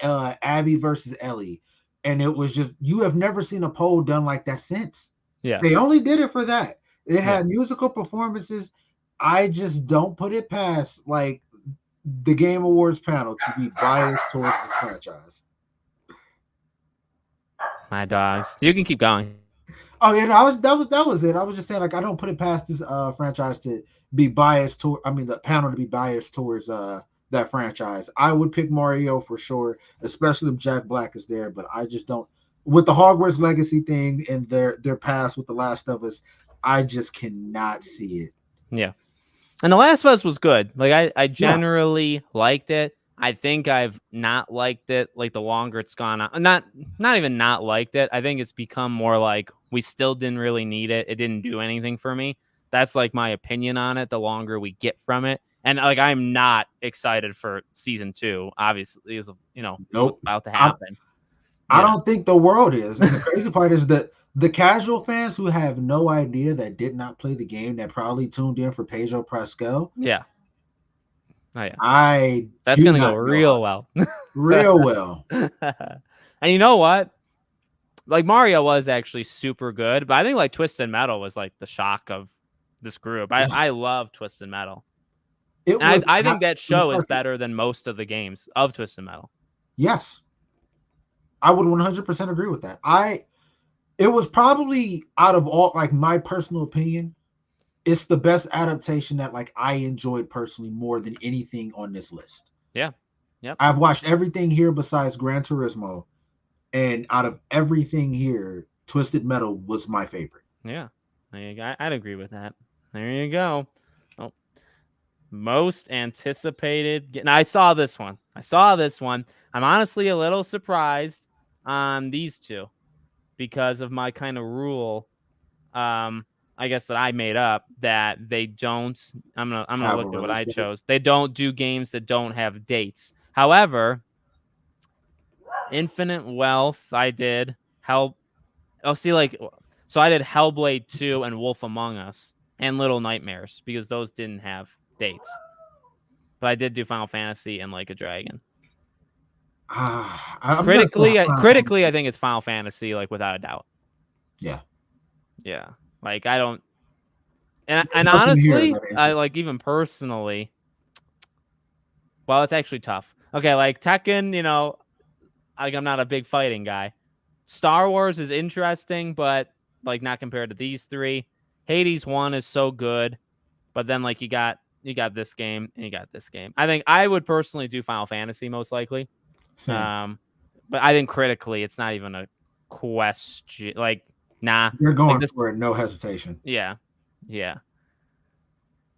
Abby versus Ellie, and it was just you have never seen a poll done like that since. Yeah. They only did it for that. It Yeah. had musical performances. I just don't put it past like the Game Awards panel to be biased towards this franchise. My dogs. You can keep going. Oh yeah, no, that was it. I was just saying like I don't put it past this franchise to be biased toward. I mean the panel to be biased towards that franchise. I would pick Mario for sure, especially if Jack Black is there. But I just don't with the Hogwarts Legacy thing and their past with The Last of Us. I just cannot see it. Yeah. And The Last of Us was good. Like I Yeah, generally liked it. I think I've not liked it like the longer it's gone on. Not even not liked it. I think it's become more like we still didn't really need it. It didn't do anything for me. That's like my opinion on it the longer we get from it. And like I'm not excited for season 2, obviously, is what's nope. about to I happen. I You know. don't think the world is. And the crazy part is that the casual fans who have no idea that did not play the game that probably tuned in for Pedro Pascal. Yeah. Oh yeah. I That's do gonna go not know how real well. real well. And you know what? Like Mario was actually super good, but I think like Twisted Metal was like the shock of this group. I love Twisted Metal. It And was I think that absolutely show is perfect. better than most of the games of Twisted Metal. Yes, I would 100% agree with that. It was probably out of all like my personal opinion, it's the best adaptation that like I enjoyed personally more than anything on this list. Yeah. Yep. I've watched everything here besides Gran Turismo, and out of everything here, Twisted Metal was my favorite. Yeah. I'd agree with that. There you go. Oh, most anticipated. Now, I saw this one. I'm honestly a little surprised on these two because of my kind of rule. I guess that I made up that they don't. I'm gonna Have a look at what release I date. chose. They don't do games that don't have dates. However, Infinite Wealth, I did. I'll see, like, so I did Hellblade 2 and Wolf Among Us and Little Nightmares because those didn't have dates. But I did do Final Fantasy and Like a Dragon. I'm gonna say Critically, I think it's Final Fantasy, like, without a doubt. yeah. Yeah. Like, I don't. And There's nothing here honestly, that I answers. like, even personally, well, it's actually tough. Okay, like Tekken, like, I'm not a big fighting guy. Star Wars is interesting, but like not compared to these three. Hades 1 is so good, but then like you got this game and you got this game. I think I would personally do Final Fantasy most likely. Same. But I think critically it's not even a question. Like, nah. You're Like going this, for it, no hesitation. yeah. Yeah.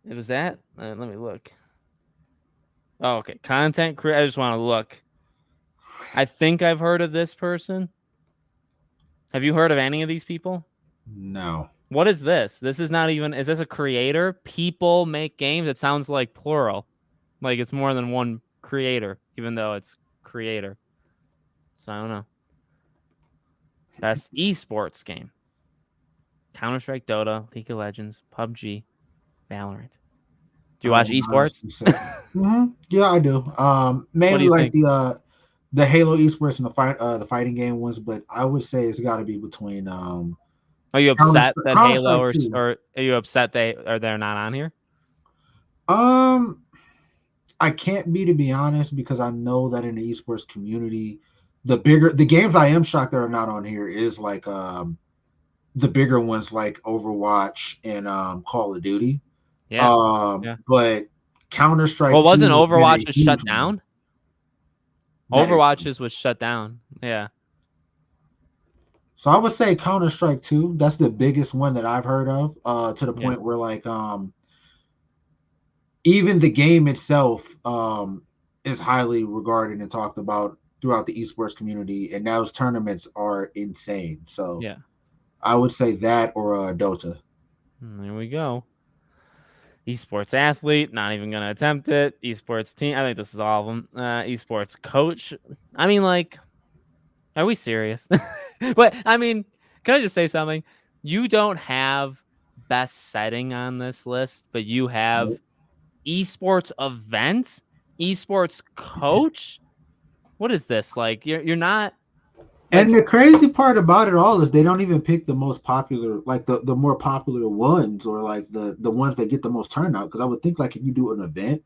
It was that. Let me look. Oh, okay. Content creator. I just want to look. I think I've heard of this person. Have you heard of any of these people? No. What is this? This is not even. Is this a creator? People make games. It sounds like plural, like it's more than one creator, even though it's creator. So I don't know. Best esports game: Counter-Strike, Dota, League of Legends, PUBG, Valorant. Do you I watch will esports? honestly say. Yeah, I do. What do Mainly you like think? the Halo esports and the fighting game ones, but I would say it's got to be between Are you upset that Counter Halo Strike 2. or are you upset they're not on here? Um, I can't be, to be honest, because I know that in the esports community, the games I am shocked that are not on here is like the bigger ones like Overwatch and Call of Duty. Yeah, yeah. But Counter Strike Well, 2 wasn't has been Overwatch a just huge shut one. down? That is Overwatch's was shut down. Yeah, so I would say Counter Strike 2. That's the biggest one that I've heard of. To the yeah, point where like even the game itself is highly regarded and talked about throughout the esports community, and those tournaments are insane. So yeah. I would say that or Dota. There we go. Esports athlete, not even gonna attempt it. Esports team, I think this is all of them. Esports coach. I mean, like, are we serious? But I mean, can I just say something? You don't have best setting on this list, but you have Nope. esports event, esports coach. What is this? Like, you're not like. And the crazy part about it all is they don't even pick the most popular, like the more popular ones, or like the ones that get the most turnout. Because I would think like if you do an event,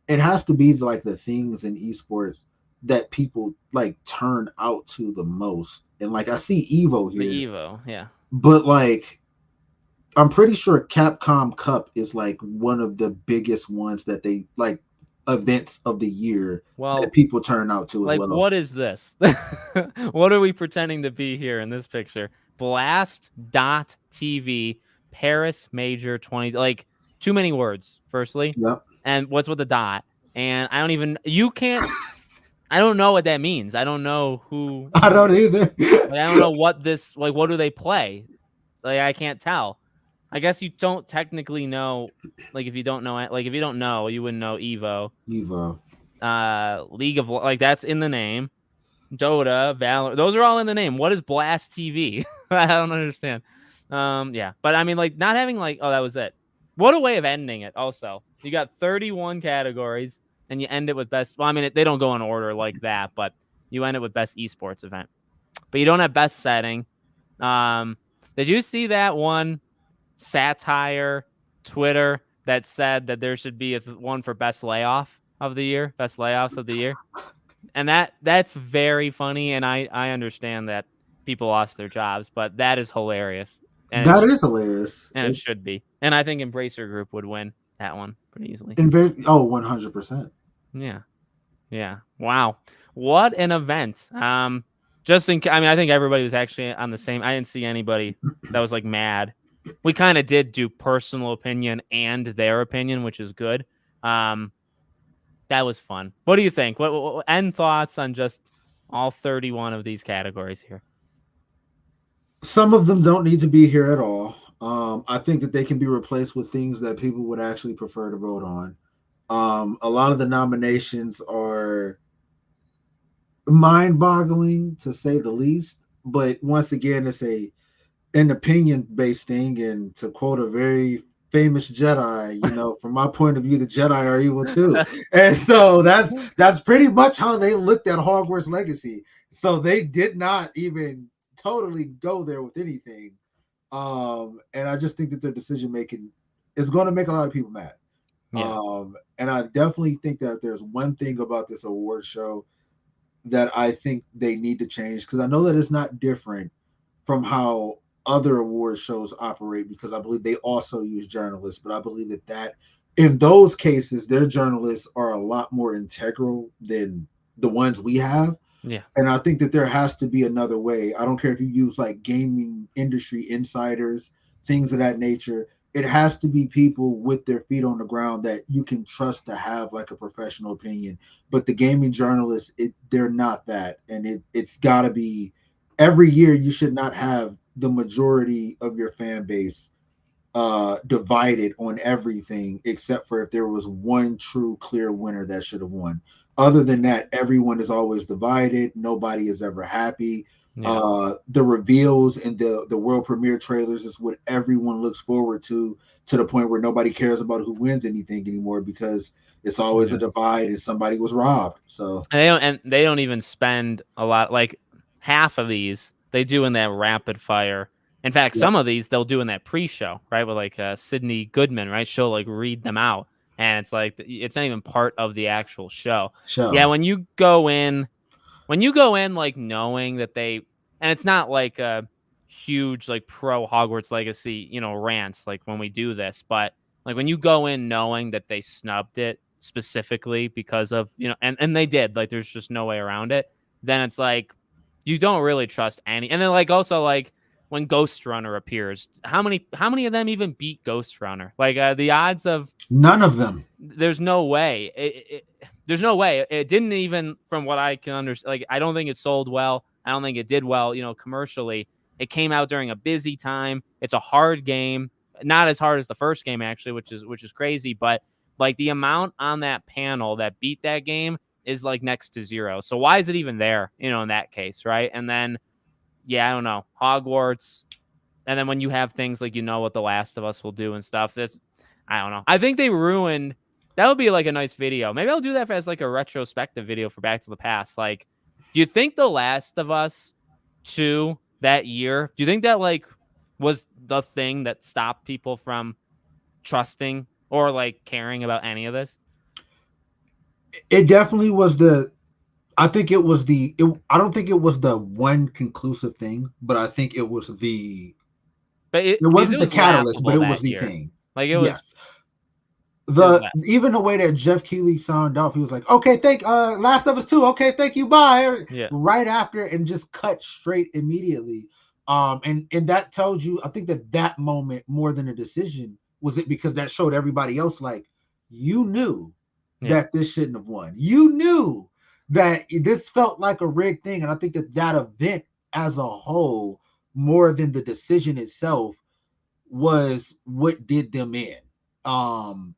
it has to be like the things in esports that people like turn out to the most. And like I see Evo The here, Evo, yeah. but like I'm pretty sure Capcom Cup is like one of the biggest ones that they like events of the year that Well, people turn out to as like, well. what is this? What are we pretending to be here in this picture? Blast.tv, Paris Major 20. Like, too many words, firstly. Yep. And what's with the dot? And I don't know what that means. I don't know I don't either. like, I don't know what this, like, what do they play? Like, I can't tell. I guess you don't technically know, like, if you don't know it, like, if you don't know, you wouldn't know Evo. Evo. League of, like, that's in the name. Dota, Valor, those are all in the name. What is Blast TV? I don't understand. Yeah, but I mean, like, not having, like, oh, that was it. What a way of ending it. Also, you got 31 categories, and you end it with best. Well, I mean, they don't go in order like that, but you end it with best esports event. But you don't have best setting. Did you see that one satire Twitter that said that there should be one for best layoff of the year, best layoffs of the year? And that's very funny, and I understand that people lost their jobs, but that is hilarious. and That is hilarious. it should be. And I think Embracer Group would win that one pretty easily. 100%. Yeah. Yeah. Wow. What an event. I mean, I think everybody was actually on the same. I didn't see anybody that was like mad. We kind of did do personal opinion and their opinion, which is good. Um, that was fun. What do you think? What end thoughts on just all 31 of these categories here? Some of them don't need to be here at all. I think that they can be replaced with things that people would actually prefer to vote on. A lot of the nominations are mind-boggling to say the least. But once again, it's an opinion-based thing, and to quote a very famous Jedi, from my point of view, the Jedi are evil too, and so that's pretty much how they looked at Hogwarts Legacy. So they did not even totally go there with anything, and I just think that their decision making is going to make a lot of people mad. Yeah. And I definitely think that there's one thing about this award show that I think they need to change, because I know that it's not different from how other award shows operate, because I believe they also use journalists, but I believe that in those cases their journalists are a lot more integral than the ones we have. Yeah. And I think that there has to be another way. I don't care if you use like gaming industry insiders, things of that nature. It has to be people with their feet on the ground that you can trust to have like a professional opinion. But the gaming journalists, they're not that. And it's got to be every year. You should not have the majority of your fan base divided on everything, except for if there was one true clear winner that should have won. Other than that, everyone is always divided. Nobody is ever happy. Yeah. The reveals and the world premiere trailers is what everyone looks forward to the point where nobody cares about who wins anything anymore, because it's always Yeah. a divide and somebody was robbed. So And they don't even spend a lot. Like half of these they do in that rapid fire. In fact, yeah, some of these they'll do in that pre-show, right? With like Sydney Goodman, right? She'll like read them out, and it's like it's not even part of the actual show. Yeah, show. when you go in like knowing that and it's not like a huge like pro Hogwarts Legacy, rants like when we do this, but like when you go in knowing that they snubbed it specifically because of, and they did, like there's just no way around it, then it's like you don't really trust any. And then like also like when Ghost Runner appears, how many of them even beat Ghost Runner? Like the odds of None of them. there's no way. There's no way. It didn't even, from what I can understand. Like, I don't think it sold well. I don't think it did well, commercially. It came out during a busy time. It's a hard game, not as hard as the first game actually, which is crazy. But like the amount on that panel that beat that game is like next to zero. So why is it even there? In that case, right? And then, yeah, I don't know, Hogwarts. And then when you have things like what The Last of Us will do and stuff, I don't know. I think they ruined. That would be like a nice video. Maybe I'll do that as like a retrospective video for Back to the Past. Like, do you think The Last of Us 2 that year? Do you think that like was the thing that stopped people from trusting or like caring about any of this? It definitely was I think it was I don't think it was the one conclusive thing, but I think it was But it because it wasn't the was catalyst, but laughable it was that the year. thing. Like Yes. it was Even the way that Jeff Keighley signed off, he was like, "Okay, Last of Us 2. Okay, thank you, bye." yeah, Right after, and just cut straight immediately. And that tells you, I think that moment more than a decision was it, because that showed everybody else like you knew yeah, that this shouldn't have won. You knew that this felt like a rigged thing, and I think that event as a whole, more than the decision itself, was what did them in. Um,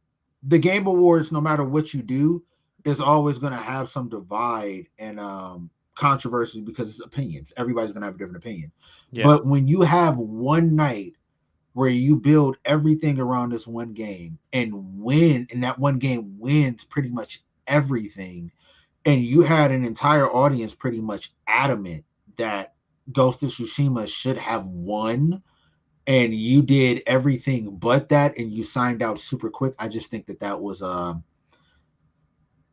the Game Awards, no matter what you do, is always going to have some divide and controversy, because it's opinions. Everybody's going to have a different opinion. yeah, But when you have one night where you build everything around this one game and win, and that one game wins pretty much everything, and you had an entire audience pretty much adamant that Ghost of Tsushima should have won, and you did everything but that, and you signed out super quick. I just think that was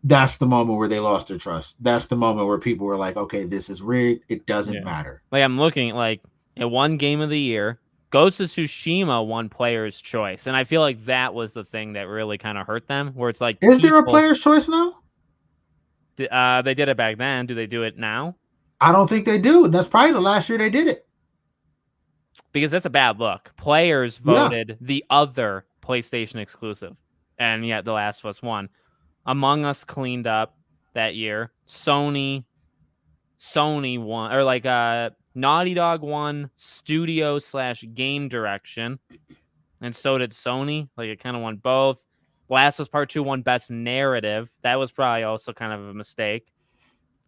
that's the moment where they lost their trust. That's the moment where people were like, okay, this is rigged. It doesn't yeah. matter. Like I'm looking like it won Game of the Year. Ghost of Tsushima won Player's Choice, and I feel like that was the thing that really kind of hurt them, where it's like Is there a people, player's choice now? they did it back then. Do they do it now? I don't think they do. That's probably the last year they did it. Because that's a bad look. Players Yeah. voted the other PlayStation exclusive, and yet The Last of Us won. Among Us cleaned up that year. Sony won, or like Naughty Dog won studio/game direction, and so did Sony. Like it kind of won both. Last of Us Part 2 won Best Narrative. That was probably also kind of a mistake.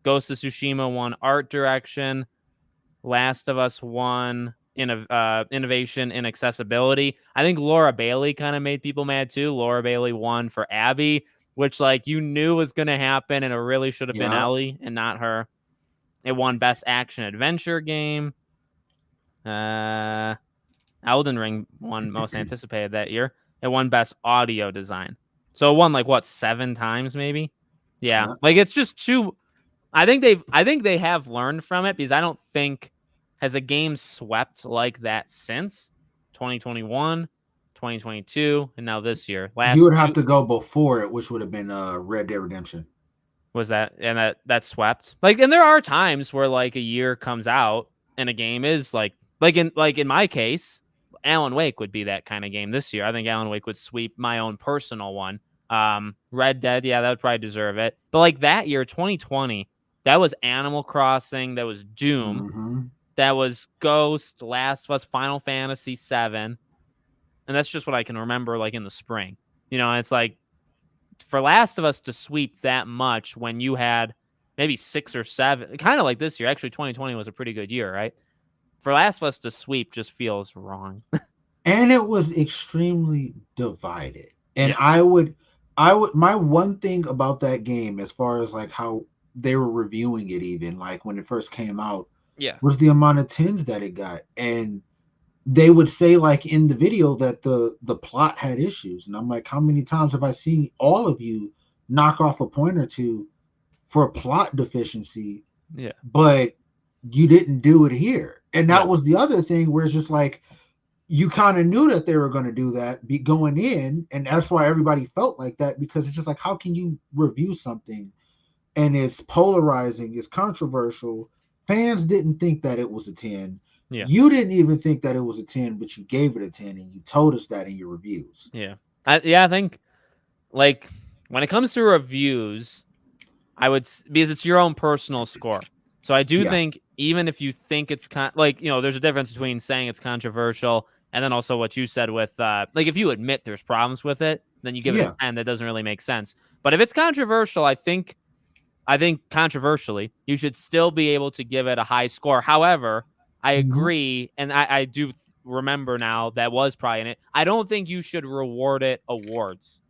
Ghost of Tsushima won Art Direction. Last of Us won Innovation and Accessibility. I think Laura Bailey kind of made people mad too. Laura Bailey won for Abby, which like you knew was going to happen, and it really should have been Yeah. Ellie and not her. It won Best Action Adventure Game. Elden Ring won Most Anticipated that year. It won Best Audio Design. So it won like what 7 times maybe. Yeah, Yeah. like it's just too. I think they have learned from it, because I don't think has a game swept like that since 2021, 2022, and now this year. You Last would have two to go before it, which would have been Red Dead Redemption. was that, and that swept. Like, and there are times where like a year comes out and a game is like in my case, Alan Wake would be that kind of game this year. I think Alan Wake would sweep my own personal one. Red Dead, yeah, that would probably deserve it. But like that year, 2020, that was Animal Crossing, that was Doom, Mm-hmm. that was Ghost, Last of Us, Final Fantasy 7, and that's just what I can remember like in the spring. And it's like for Last of Us to sweep that much when you had maybe 6 or 7, kind of like this year. Actually, 2020 was a pretty good year, right? For Last of Us to sweep just feels wrong. And it was extremely divided. And Yeah. my one thing about that game, as far as like how they were reviewing it, even like when it first came out, Yeah. was the amount of tens that it got. And they would say like in the video that the plot had issues, and I'm like, how many times have I seen all of you knock off a point or two for a plot deficiency, Yeah. but you didn't do it here? And Yeah. that was the other thing, where it's just like you kind of knew that they were going to do that be going in, and that's why everybody felt like that, because it's just like, how can you review something and it's polarizing, it's controversial, fans didn't think that it was a 10, Yeah. you didn't even think that it was a 10, but you gave it a 10 and you told us that in your reviews. Yeah. I think like when it comes to reviews, because it's your own personal score. So I do Yeah. think even if you think it's like, there's a difference between saying it's controversial and then also what you said with like if you admit there's problems with it, then you give it a Yeah. 10. That doesn't really make sense. But if it's controversial, I think controversially, you should still be able to give it a high score. However, I Mm-hmm. agree, and I do remember now that was probably in it. I don't think you should reward it awards.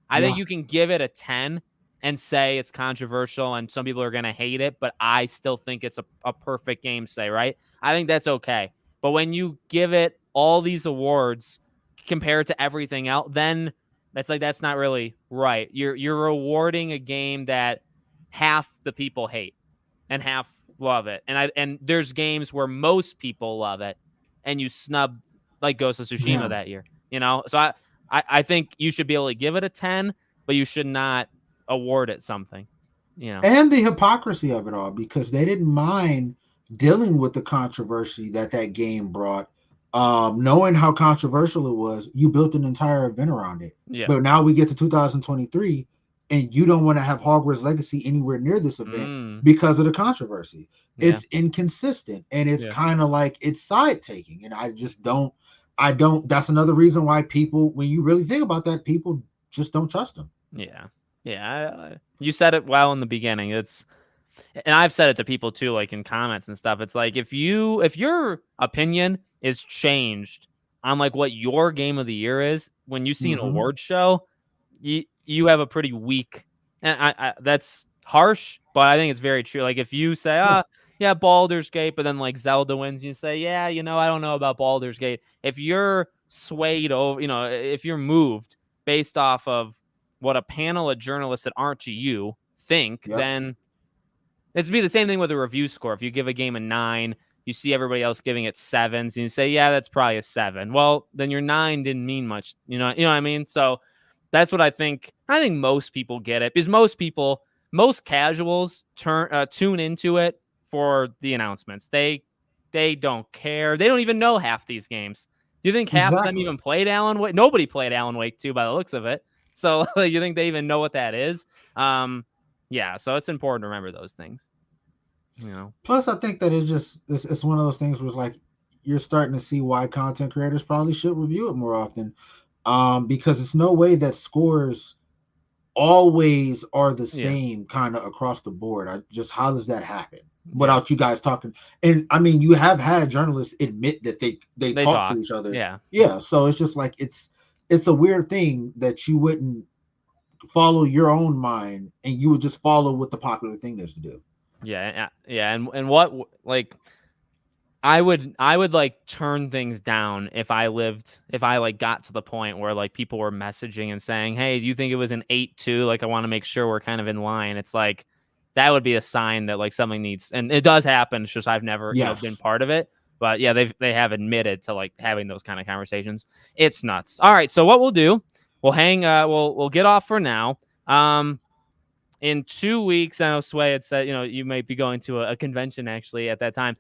I think Yeah. you can give it a 10 and say it's controversial and some people are going to hate it, but I still think it's a perfect game, say, right? I think that's okay. But when you give it all these awards compared to everything else, then that's not really right. You're rewarding a game that half the people hate and half love it. And there's games where most people love it and you snub like Ghost of Tsushima Yeah. that year. So I think you should be able to give it a 10, but you should not award it something. And the hypocrisy of it all, because they didn't mind dealing with the controversy that that game brought. Knowing how controversial it was, you built an entire event around it. Yeah. But now we get to 2023, and you don't want to have Hogwarts Legacy anywhere near this event Mm, because of the controversy. yeah. It's inconsistent, and it's Yeah. kind of like it's side taking, and I just don't. I don't. That's another reason why people, when you really think about that, people just don't trust them. Yeah. Yeah. You said it well in the beginning. And I've said it to people too, like in comments and stuff. It's like if your opinion is changed on like what your game of the year is, when you see an Mm-hmm. award show, you have a pretty weak. And that's harsh, but I think it's very true. Like if you say, Yeah. yeah, Baldur's Gate, but then like Zelda wins, you say, yeah, I don't know about Baldur's Gate. If you're swayed over, if you're moved based off of what a panel of journalists that aren't you think, Yep. then it's be the same thing with a review score. If you give a game a 9, you see everybody else giving it 7s, and you say, yeah, that's probably a 7. Well, then your 9 didn't mean much. You know what I mean? So that's what I think. I think most people get it, because most casuals tune into it for the announcements. They don't care. They don't even know half these games. Do you think half of them Exactly. even played Alan Wake? Nobody played Alan Wake 2 by the looks of it. So you think they even know what that is? Yeah. So it's important to remember those things. Plus, I think that it's one of those things where it's like you're starting to see why content creators probably should review it more often. Because it's no way that scores always are the Yeah. same kind of across the board. How does that happen Yeah. without you guys talking? And I mean, you have had journalists admit that they They talk to talk. each other. Yeah. Yeah, so it's just like it's a weird thing that you wouldn't follow your own mind and you would just follow what the popular thing is to do. Yeah. Yeah. And what, like, I would like turn things down if I like got to the point where like people were messaging and saying, "Hey, do you think it was an 8-2? Like, I want to make sure we're kind of in line." It's like that would be a sign that like something needs, and it does happen. It's just I've never, been Yes. part of it. But yeah, they have admitted to like having those kind of conversations. It's nuts. All right, so what we'll do, we'll get off for now. In 2 weeks, I know Sway had said, you might be going to a convention actually at that time.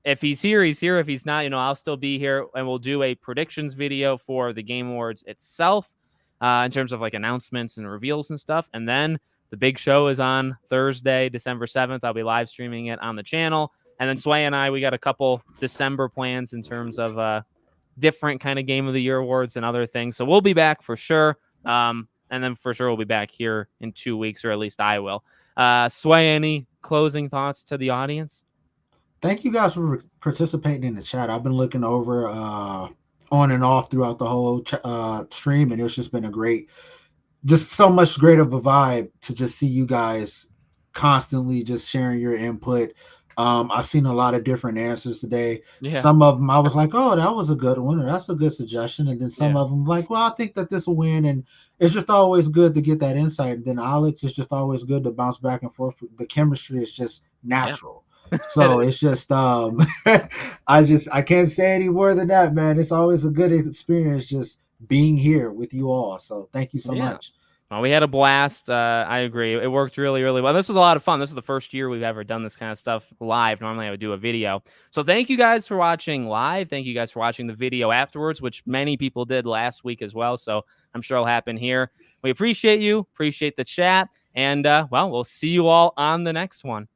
If he's here, he's here. If he's not, I'll still be here, and we'll do a predictions video for the Game Awards itself, in terms of like announcements and reveals and stuff. And then the big show is on Thursday, December 7th. I'll be live streaming it on the channel. And then Sway and I, we got a couple December plans in terms of different kind of Game of the Year awards and other things. So we'll be back for sure. And then for sure we'll be back here in 2 weeks, or at least I will. Sway, any closing thoughts to the audience? Thank you guys for participating in the chat. I've been looking over on and off throughout the whole stream, and it's just been just so much great of a vibe to just see you guys constantly just sharing your input. I've seen a lot of different answers today. Yeah. Some of them I was like, oh, that was a good one, or that's a good suggestion. And then some Yeah. of them like, well, I think that this will win. And it's just always good to get that insight. And then Alex, it's just always good to bounce back and forth. The chemistry is just Yeah. natural. So it's just I can't say any more than that, man. It's always a good experience just being here with you all. So thank you so Yeah. much. Well, we had a blast. I agree. It worked really, really well. This was a lot of fun. This is the first year we've ever done this kind of stuff live. Normally I would do a video. So thank you guys for watching live. Thank you guys for watching the video afterwards, which many people did last week as well. So I'm sure it'll happen here. We appreciate you. Appreciate the chat. And, well, we'll see you all on the next one.